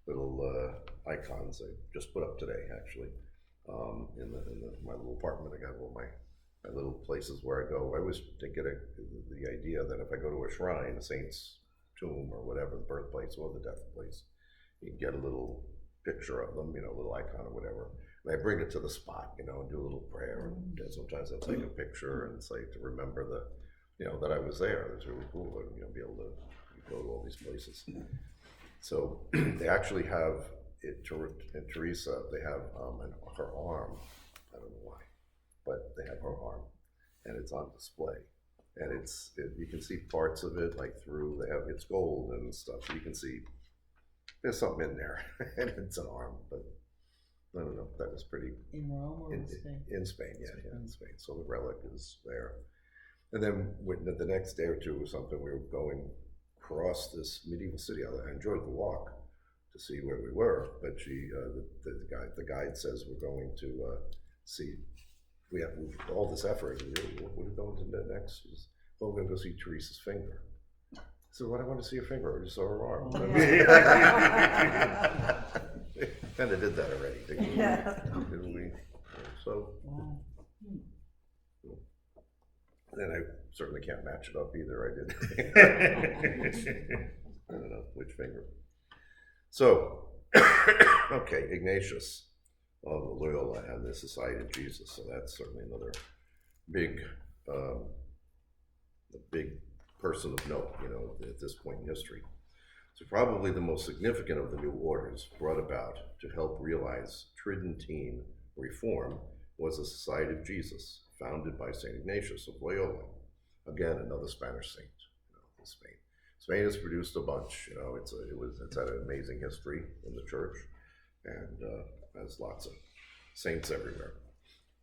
little icons I just put up today, actually, in my little apartment. I got all my little places where I go. I always get the idea that if I go to a shrine, a saint's tomb or whatever, the birthplace or the death place, you can get a little picture of them, a little icon or whatever. And I bring it to the spot, and do a little prayer. And sometimes I'll take a picture and say to remember that I was there. It's really cool, be able to go to all these places. So they actually have it in Teresa. They have her arm. I don't know why, but they have her arm, and it's on display. And you can see parts of it it's gold and stuff. So you can see there's something in there, and it's an arm, but. I don't know, that was pretty... In Rome or in Spain? In Spain, yeah, in Spain. So the relic is there. And then the next day or two or something, we were going across this medieval city. I enjoyed the walk to see where we were, but the guide says we're going to see, we have all this effort. What are we going to do next? She says, well, we're going to go see Teresa's finger. So what I want to see a finger, I just saw her arm. Kind of did that already, didn't we? So, then I certainly can't match it up either. I don't know which finger. So, okay, Ignatius of Loyola and the Society of Jesus. So that's certainly another big person of note, at this point in history. So probably the most significant of the new orders brought about to help realize Tridentine reform was the Society of Jesus, founded by St. Ignatius of Loyola. Again, another Spanish saint, in Spain. Spain has produced a bunch, it's had an amazing history in the church, and has lots of saints everywhere.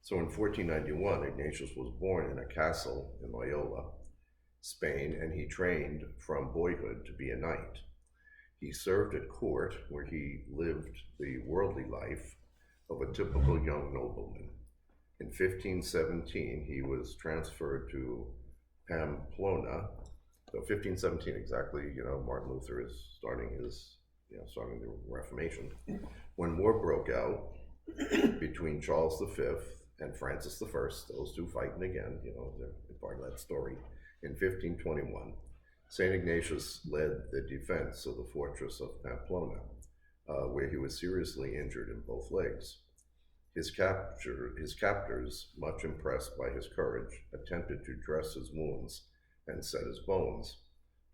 So in 1491, Ignatius was born in a castle in Loyola, Spain, and he trained from boyhood to be a knight. He served at court, where he lived the worldly life of a typical young nobleman. In 1517, he was transferred to Pamplona. So 1517 exactly, Martin Luther is starting starting the Reformation. When war broke out between Charles V and Francis I, those two fighting again, they're part of that story. In 1521, St. Ignatius led the defense of the fortress of Pamplona, where he was seriously injured in both legs. His captors, much impressed by his courage, attempted to dress his wounds and set his bones.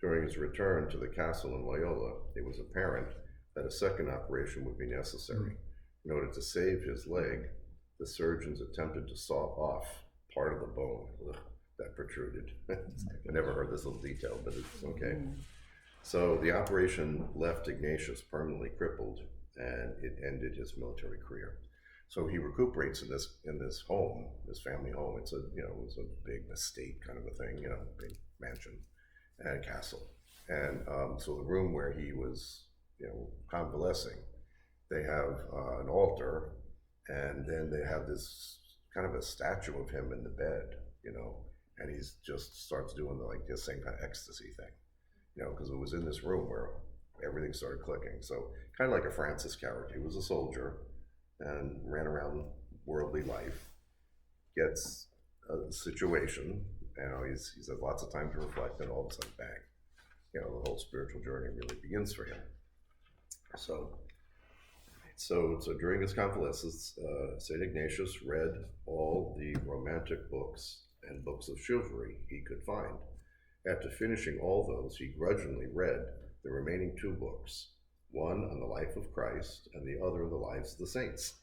During his return to the castle in Loyola, it was apparent that a second operation would be necessary. In order to save his leg, the surgeons attempted to saw off part of the bone that protruded. I never heard this little detail, but it's okay. So the operation left Ignatius permanently crippled, and it ended his military career. So he recuperates in this home, this family home. It's it was a big estate kind of a thing, big mansion and castle. And so the room where he was, convalescing, they have an altar, and then they have this kind of a statue of him in the bed, and he's just starts doing the same kind of ecstasy thing, because it was in this room where everything started clicking. So kind of like a Francis character. He was a soldier and ran around worldly life, gets a situation, he's had lots of time to reflect, and all of a sudden, bang, the whole spiritual journey really begins for him. So during his convalescence, St. Ignatius read all the romantic books and books of chivalry he could find. After finishing all those, he grudgingly read the remaining two books, one on the life of Christ and the other on the lives of the saints.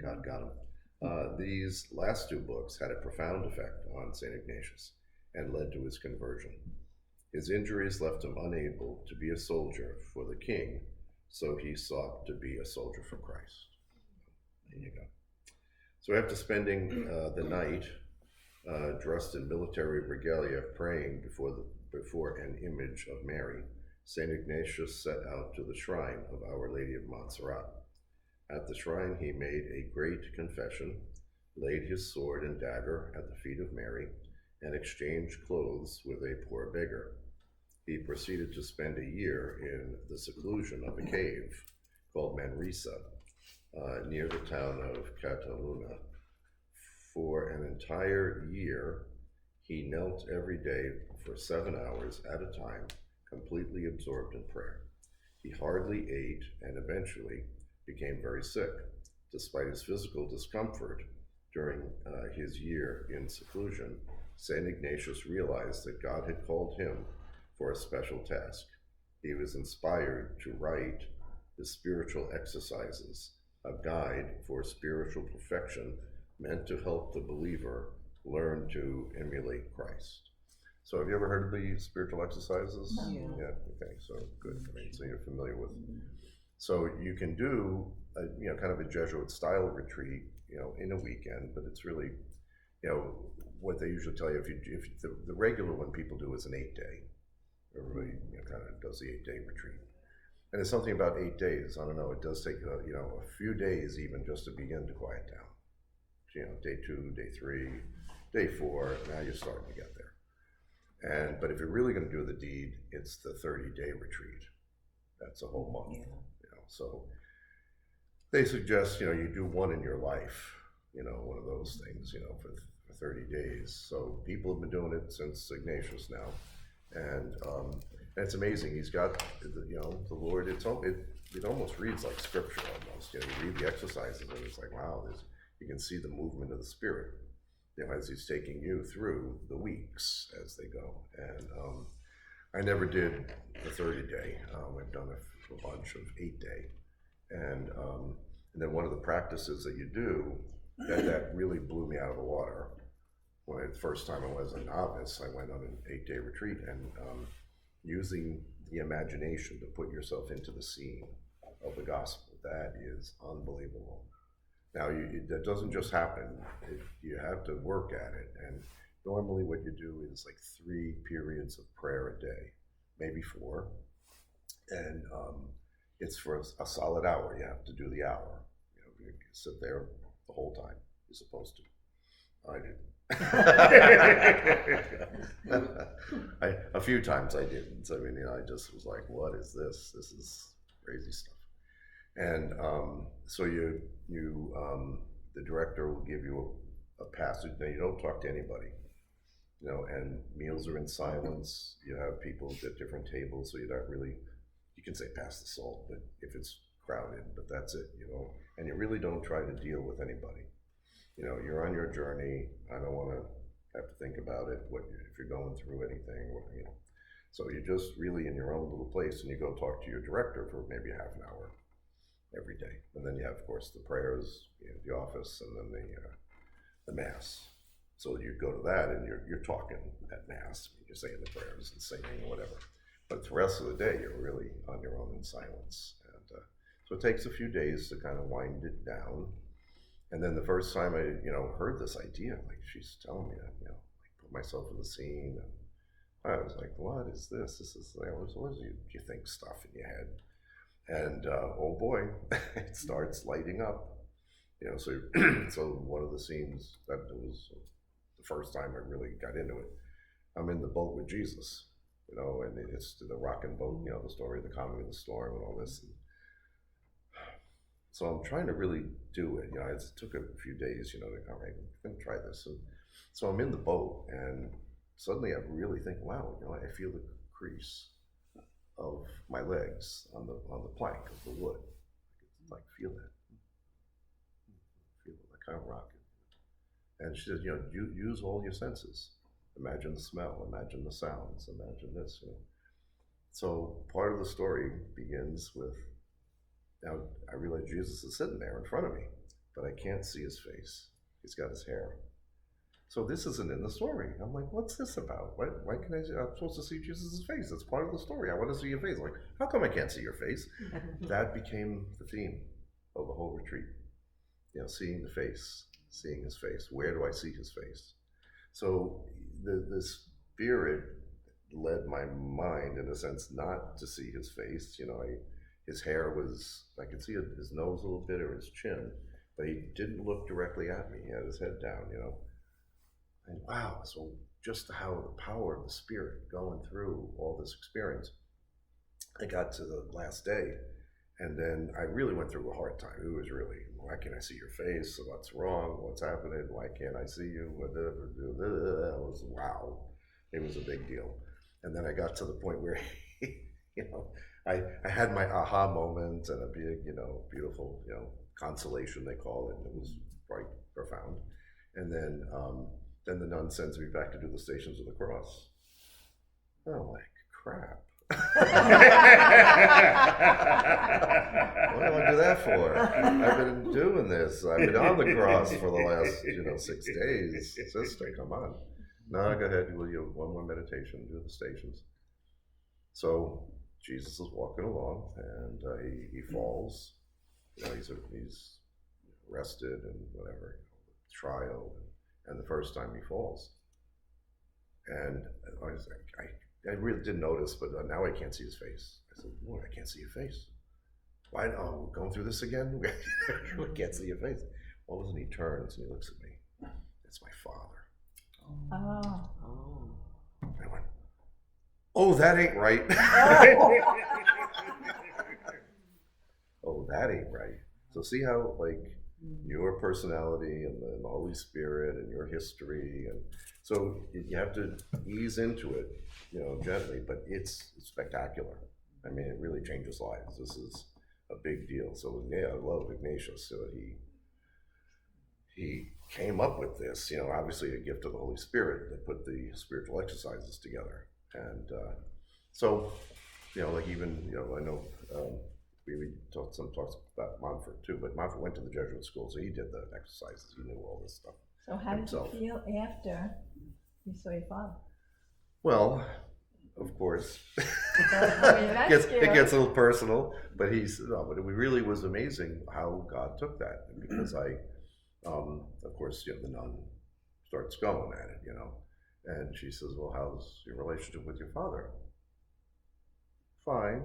God got him. These last two books had a profound effect on St. Ignatius and led to his conversion. His injuries left him unable to be a soldier for the king, so he sought to be a soldier for Christ. There you go. So after spending the night dressed in military regalia, praying before an image of Mary, St. Ignatius set out to the shrine of Our Lady of Montserrat. At the shrine he made a great confession, laid his sword and dagger at the feet of Mary, and exchanged clothes with a poor beggar. He proceeded to spend a year in the seclusion of a cave called Manresa, near the town of Cataluna. For an entire year, he knelt every day for 7 hours at a time, completely absorbed in prayer. He hardly ate and eventually became very sick. Despite his physical discomfort during his year in seclusion, St. Ignatius realized that God had called him for a special task. He was inspired to write the Spiritual Exercises, a guide for spiritual perfection meant to help the believer learn to emulate Christ. So have you ever heard of the Spiritual Exercises? No. Yeah, okay, so good. So you're familiar with. So you can do kind of a Jesuit style retreat, in a weekend, but it's really, what they usually tell you, if the regular one people do is an 8-day. Everybody kind of does the 8-day retreat. And it's something about 8 days. I don't know, it does take a few days even just to begin to quiet down. Day 2, day 3, day 4, now you're starting to get there. But if you're really going to do the deed, it's the 30-day retreat. That's a whole month. Yeah. So they suggest you do one in your life, one of those things, for 30 days. So people have been doing it since Ignatius now, and it's amazing. He's got the Lord. It almost reads like scripture almost. You read the exercises and it's like, wow, you can see the movement of the Spirit, as he's taking you through the weeks as they go. And I never did the 30-day. I've done a bunch of 8-day. And then one of the practices that you do that really blew me out of the water. When the first time I was a novice, I went on an 8-day retreat, and using the imagination to put yourself into the scene of the gospel, that is unbelievable. Now, that doesn't just happen. You have to work at it. And normally what you do is like 3 periods of prayer a day, maybe 4. And it's for a solid hour. You have to do the hour. You sit there the whole time. You're supposed to. I did. A few times I didn't. I mean, I just was like, what is this? This is crazy stuff. And so the director will give you a passage. Now, you don't talk to anybody, and meals are in silence. You have people at different tables, so you're not really, you can say pass the salt, but if it's crowded, but that's it, and you really don't try to deal with anybody. You're on your journey. I don't want to have to think about it, if you're going through anything, So you're just really in your own little place, and you go talk to your director for maybe half an hour every day. And then you have, of course, the prayers, the office, and then the Mass. So you go to that, and you're talking at Mass. You're saying the prayers and singing or whatever. But the rest of the day, you're really on your own in silence. And so it takes a few days to kind of wind it down. And then the first time I, heard this idea, like she's telling me that, like put myself in the scene, and I was like, what is this? This is like, what you think stuff in your head? And oh boy, it starts lighting up. So one of the scenes that was the first time I really got into it, I'm in the boat with Jesus, and it's the rocking boat, the story of the calming of the storm and all this. And so I'm trying to really do it. It took a few days, to all right, I'm going to try this. So I'm in the boat, and suddenly I really think, wow, I feel the crease of my legs on the plank of the wood. I like feel that. Feel it, like kind of rock it. And she says, use all your senses. Imagine the smell, imagine the sounds, imagine this. So part of the story begins with, now I realize Jesus is sitting there in front of me, but I can't see his face. He's got his hair. So this isn't in the story. I'm like, what's this about? Why can I'm supposed to see Jesus' face? That's part of the story. I want to see your face. Like, how come I can't see your face? That became the theme of the whole retreat. Seeing the face, seeing his face. Where do I see his face? So the Spirit led my mind, in a sense, not to see his face. His hair was, I could see his nose a little bit, or his chin, but he didn't look directly at me. He had his head down, And wow, so just how the power of the Spirit going through all this experience. I got to the last day, and then I really went through a hard time. It was really, why can't I see your face? What's wrong? What's happening? Why can't I see you? It was, wow, it was a big deal. And then I got to the point where, I had my aha moment and a big, beautiful, consolation, they call it. And it was quite profound. And then the nun sends me back to do the Stations of the Cross. And I'm like, crap. What do I do that for? I've been doing this. I've been on the cross for the last, 6 days. Sister, come on. No, go ahead. Will you one more meditation? Do the Stations. So Jesus is walking along, and he falls. He's arrested and whatever, trial, and the first time he falls. And I was like, I really didn't notice, but now I can't see his face. I said, Lord, I can't see your face. Why? Oh, we're going through this again? We can't see your face. All of a sudden he turns and he looks at me. It's my Father. Oh. And I went, oh, that ain't right. Oh, that ain't right. So see how, your personality and the Holy Spirit and your history, and so you have to ease into it, gently, but it's spectacular. I mean, it really changes lives. This is a big deal. So yeah, I love Ignatius. So he came up with this, obviously a gift of the Holy Spirit that put the spiritual exercises together. And so, even, I know we talked about Montfort too, but Montfort went to the Jesuit school, so he did the exercises. He knew all this stuff. So how himself. did you feel after you saw your father? Well, of course, That's it gets a little personal, but but it really was amazing how God took that, because of course, the nun starts going at it, and she says, well, how's your relationship with your father? Fine.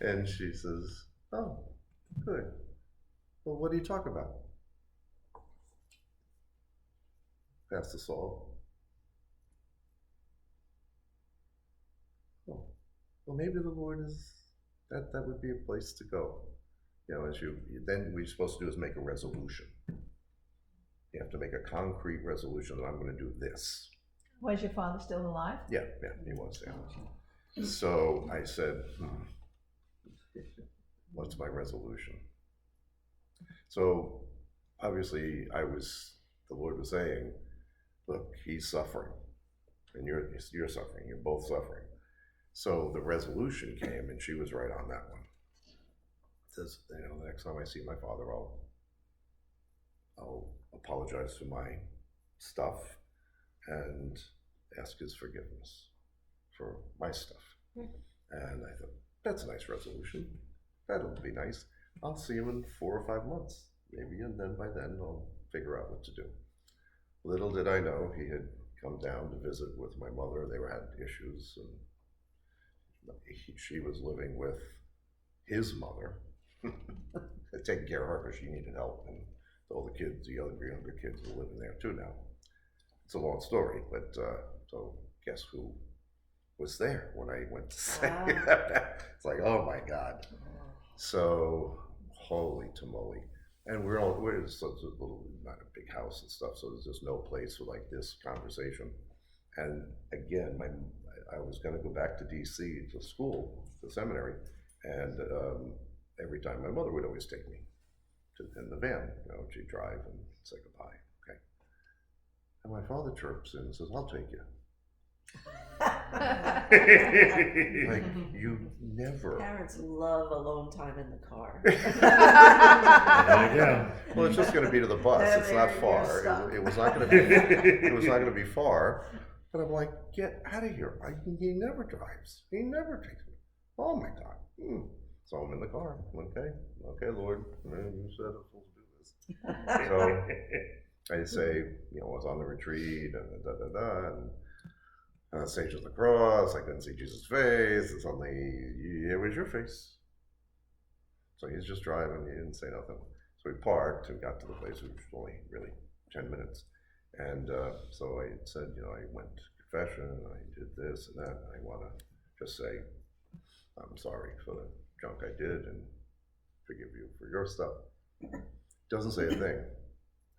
And she says, oh, good. Well, what do you talk about? Pastor Saul. Oh, well, maybe the Lord is, that would be a place to go. You know, then what you're supposed to do is make a resolution. You have to make a concrete resolution that I'm going to do this. Was your father still alive? Yeah, he was there. So I said, what's my resolution? So obviously the Lord was saying, look, he's suffering, and you're suffering, you're both suffering. So the resolution came, and she was right on that one. Says, you know, the next time I see my father, I'll apologize for my stuff and ask his forgiveness for my stuff. And I thought, that's a nice resolution. That'll be nice. I'll see him in 4 or 5 months, maybe, and then by then I'll figure out what to do. Little did I know he had come down to visit with my mother. They had issues, and she was living with his mother, taking care of her because she needed help, and all the kids, the younger kids, were living there too now. It's a long story, but so guess who was there when I went to say that? It's like, oh my God. So holy tamale. And we're such a little, not a big house and stuff, so there's just no place for like this conversation. And again, I was going to go back to DC to school, to seminary, and every time my mother would always take me in the van, you know, she'd drive and say goodbye, okay? And my father chirps in and says, I'll take you. Like, you never. Parents love alone time in the car. Well, it's just going to be to the bus. It's not far. It was not going to be. It was not going to be far. But I'm like, get out of here! He never drives. He never takes me. Oh my God! So I'm in the car. Okay, Lord, you said I'm supposed to do this. So I say, you know, I was on the retreat and Sage of the Cross, I couldn't see Jesus' face, and suddenly, here was your face. So he's just driving, he didn't say nothing. So we parked and got to the place, which was only really 10 minutes. And so I said, you know, I went to confession, I did this and that, and I want to just say, I'm sorry for the junk I did and forgive you for your stuff. Doesn't say a thing.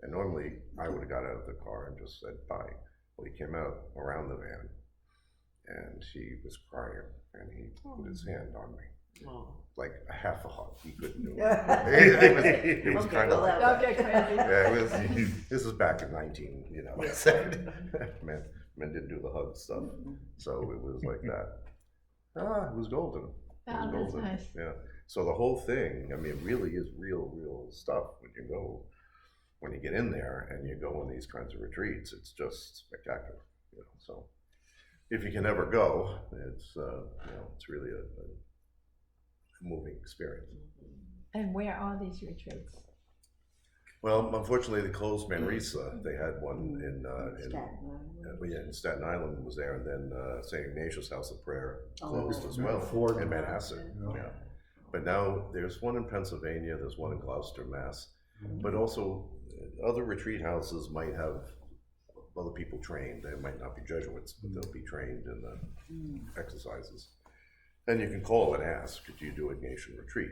And normally I would have got out of the car and just said bye. Well, he came out around the van and he was crying and he put his hand on me. Like a half a hug. He couldn't do it. It was kind of like, Don't get crazy. yeah, this is back in 19, you know, men didn't do the hug stuff. So it was like that. It was golden. It was That's golden. nice. Yeah. So the whole thing, I mean, it really is real stuff when you get in there and you go on these kinds of retreats. It's just spectacular, you know. So if you can ever go, it's you know, it's really a moving experience. And where are these retreats? Well, unfortunately, they closed Manresa. They had one in Staten Island was there, and then St. Ignatius House of Prayer closed as well in Manhasset. Yeah. But now there's one in Pennsylvania, there's one in Gloucester, Mass. But also other retreat houses might have other people trained. They might not be Jesuits, but they'll be trained in the exercises. And you can call and ask, do you do Ignatian retreat?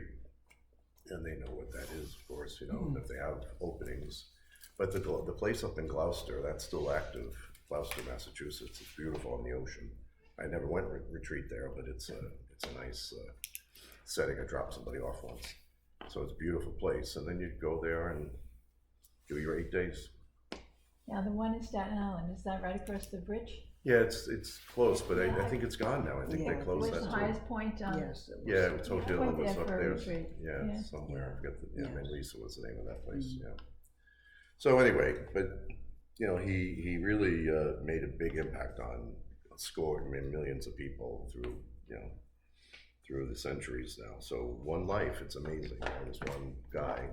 And they know what that is, of course, you know, if they have openings. But the place up in Gloucester, that's still active, Gloucester, Massachusetts. It's beautiful on the ocean. I never went retreat there, but it's a nice setting. I dropped somebody off once. So it's a beautiful place. And then you go there and do your 8 days. Yeah, the one in Staten Island, is that right across the bridge? Yeah, it's close, but I think it's gone now. I think they closed Where's that the too. highest point on? Yes, it was. Yeah, it's I Hotel went was there up for a there. retreat. Yeah, Yeah. somewhere. I forget Manresa was the name of that place. Mm. Yeah. So anyway, but you know, he really made a big impact on millions of people through the centuries now. So one life, it's amazing. You know, this one guy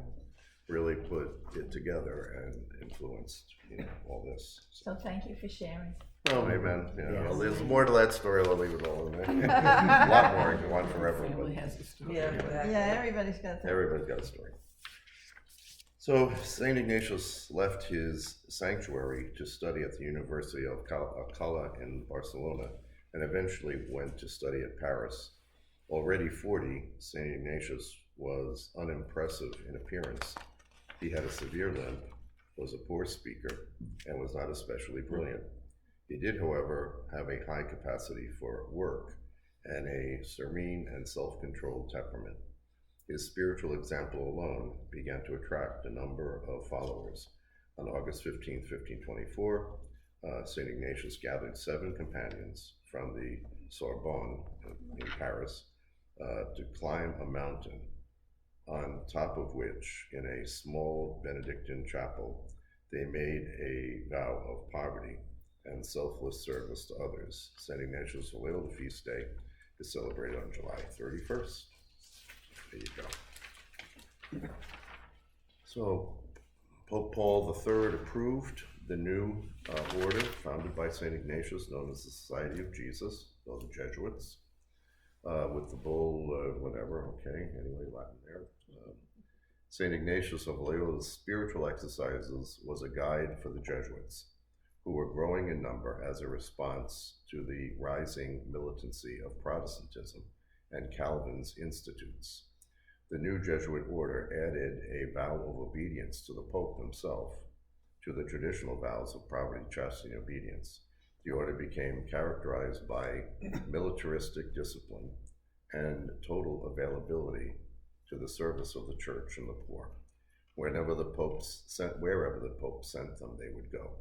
really put it together and influenced, you know, all this. So thank you for sharing. Oh, amen. Yeah, well, there's more to that story. I'll leave it all in there. A lot more. I can go on forever. Family But has a story. Yeah, exactly. Yeah, everybody's got that. everybody's got a story. So St. Ignatius left his sanctuary to study at the University of Alcalá in Barcelona and eventually went to study at Paris. Already 40, St. Ignatius was unimpressive in appearance. He had a severe limp, was a poor speaker, and was not especially brilliant. He did, however, have a high capacity for work and a serene and self-controlled temperament. His spiritual example alone began to attract a number of followers. On August 15, 1524, St. Ignatius gathered 7 companions from the Sorbonne in Paris to climb a mountain, on top of which, in a small Benedictine chapel, they made a vow of poverty and selfless service to others. St. Ignatius of Loyola feast day is celebrated on July 31st. There you go. So, Pope Paul III approved the new order founded by St. Ignatius, known as the Society of Jesus, or the Jesuits, with the bull, whatever, okay, anyway, Latin there. St. Ignatius of Loyola's spiritual exercises was a guide for the Jesuits, who were growing in number as a response to the rising militancy of Protestantism and Calvin's institutes. The new Jesuit order added a vow of obedience to the Pope himself, to the traditional vows of poverty, chastity, and obedience. The order became characterized by militaristic discipline and total availability to the service of the church and the poor. Wherever the Pope sent them, they would go.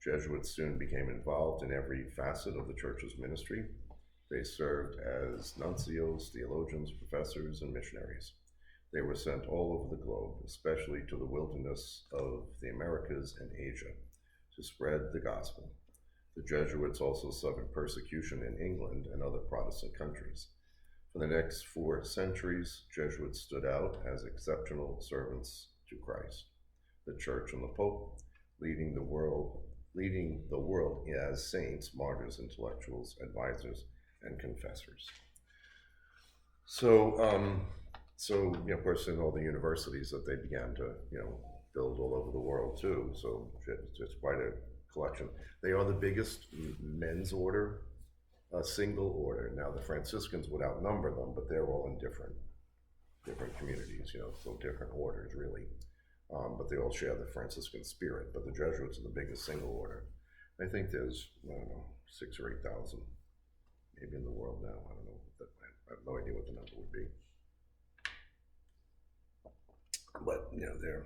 Jesuits soon became involved in every facet of the church's ministry. They served as nuncios, theologians, professors, and missionaries. They were sent all over the globe, especially to the wilderness of the Americas and Asia, to spread the gospel. The Jesuits also suffered persecution in England and other Protestant countries. For the next 4 centuries, Jesuits stood out as exceptional servants to Christ, the Church, and the Pope, leading the world as saints, martyrs, intellectuals, advisors, and confessors. So, of course, in all the universities that they began to, build all over the world too. So it's quite a collection. They are the biggest men's order, a single order. Now the Franciscans would outnumber them, but they're all in different communities, so different orders really. But they all share the Franciscan spirit. But the Jesuits are the biggest single order. I think there's, 6,000 or 8,000 maybe in the world now. I don't know. I have no idea what the number would be. But, they're.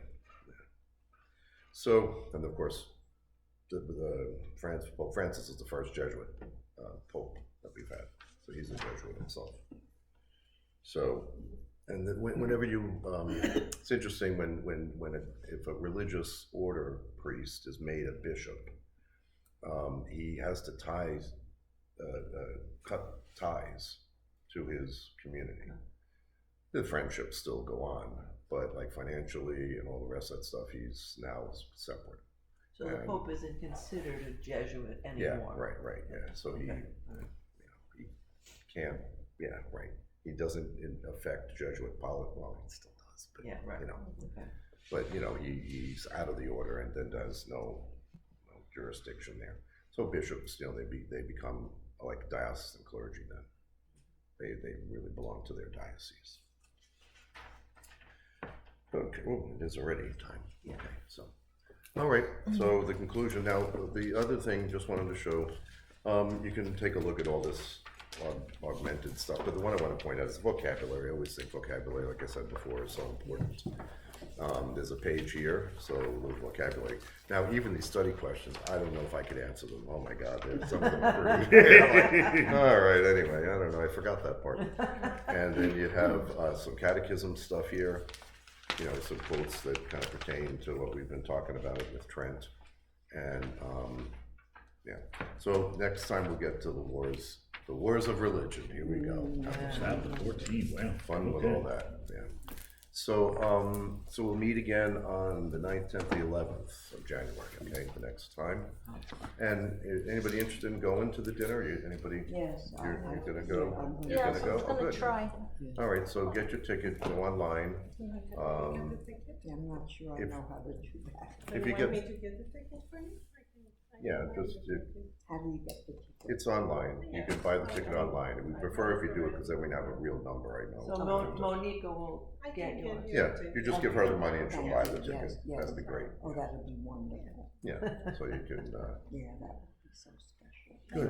So, and of course, Pope Francis is the first Jesuit Pope that we've had. So he's a Jesuit himself. So, and then whenever it's interesting if a religious order priest is made a bishop, he has to cut ties to his community. The friendships still go on, but like financially and all the rest of that stuff, he's now separate. So the Pope isn't considered a Jesuit anymore. Yeah, right, yeah. So he can't, right. He doesn't affect Jesuit politics. Well, he still does, but Okay. But he's out of the order and then does no jurisdiction there. So bishops, they become like diocesan clergy then. They really belong to their diocese. Okay, it is already time. Okay, so. All right, so the conclusion. Now, the other thing, just wanted to show, you can take a look at all this augmented stuff, but the one I want to point out is vocabulary. I always think vocabulary, like I said before, is so important. There's a page here, so the vocabulary. Now, even these study questions, I don't know if I could answer them. Oh my God, some of them are pretty. All right, anyway, I don't know, I forgot that part. And then you have some catechism stuff here. Some quotes that kind of pertain to what we've been talking about with Trent. And so next time we'll get to the wars of religion. Here we go. Chapter 14, wow. Fun with all that, So we'll meet again on the 9th, 10th, the 11th of January, okay, the next time. And anybody interested in going to the dinner? Anybody? Yes. You're gonna go? I'm You're Yes, gonna I'm go? Oh, gonna good. try. All right, so get your ticket, go online. Yeah, I'm not sure I If- know how to do that. If you get, yeah, How do you get the ticket? it's online. You can buy the ticket online. And we prefer if you do it because then we have a real number, I know. So Monica will get yours. Yeah, you just give her the money and she'll Okay. buy the ticket. Yes, yes. That'd be great. Oh, that'd be wonderful. Yeah, so you can, Yeah, that would be so special. good.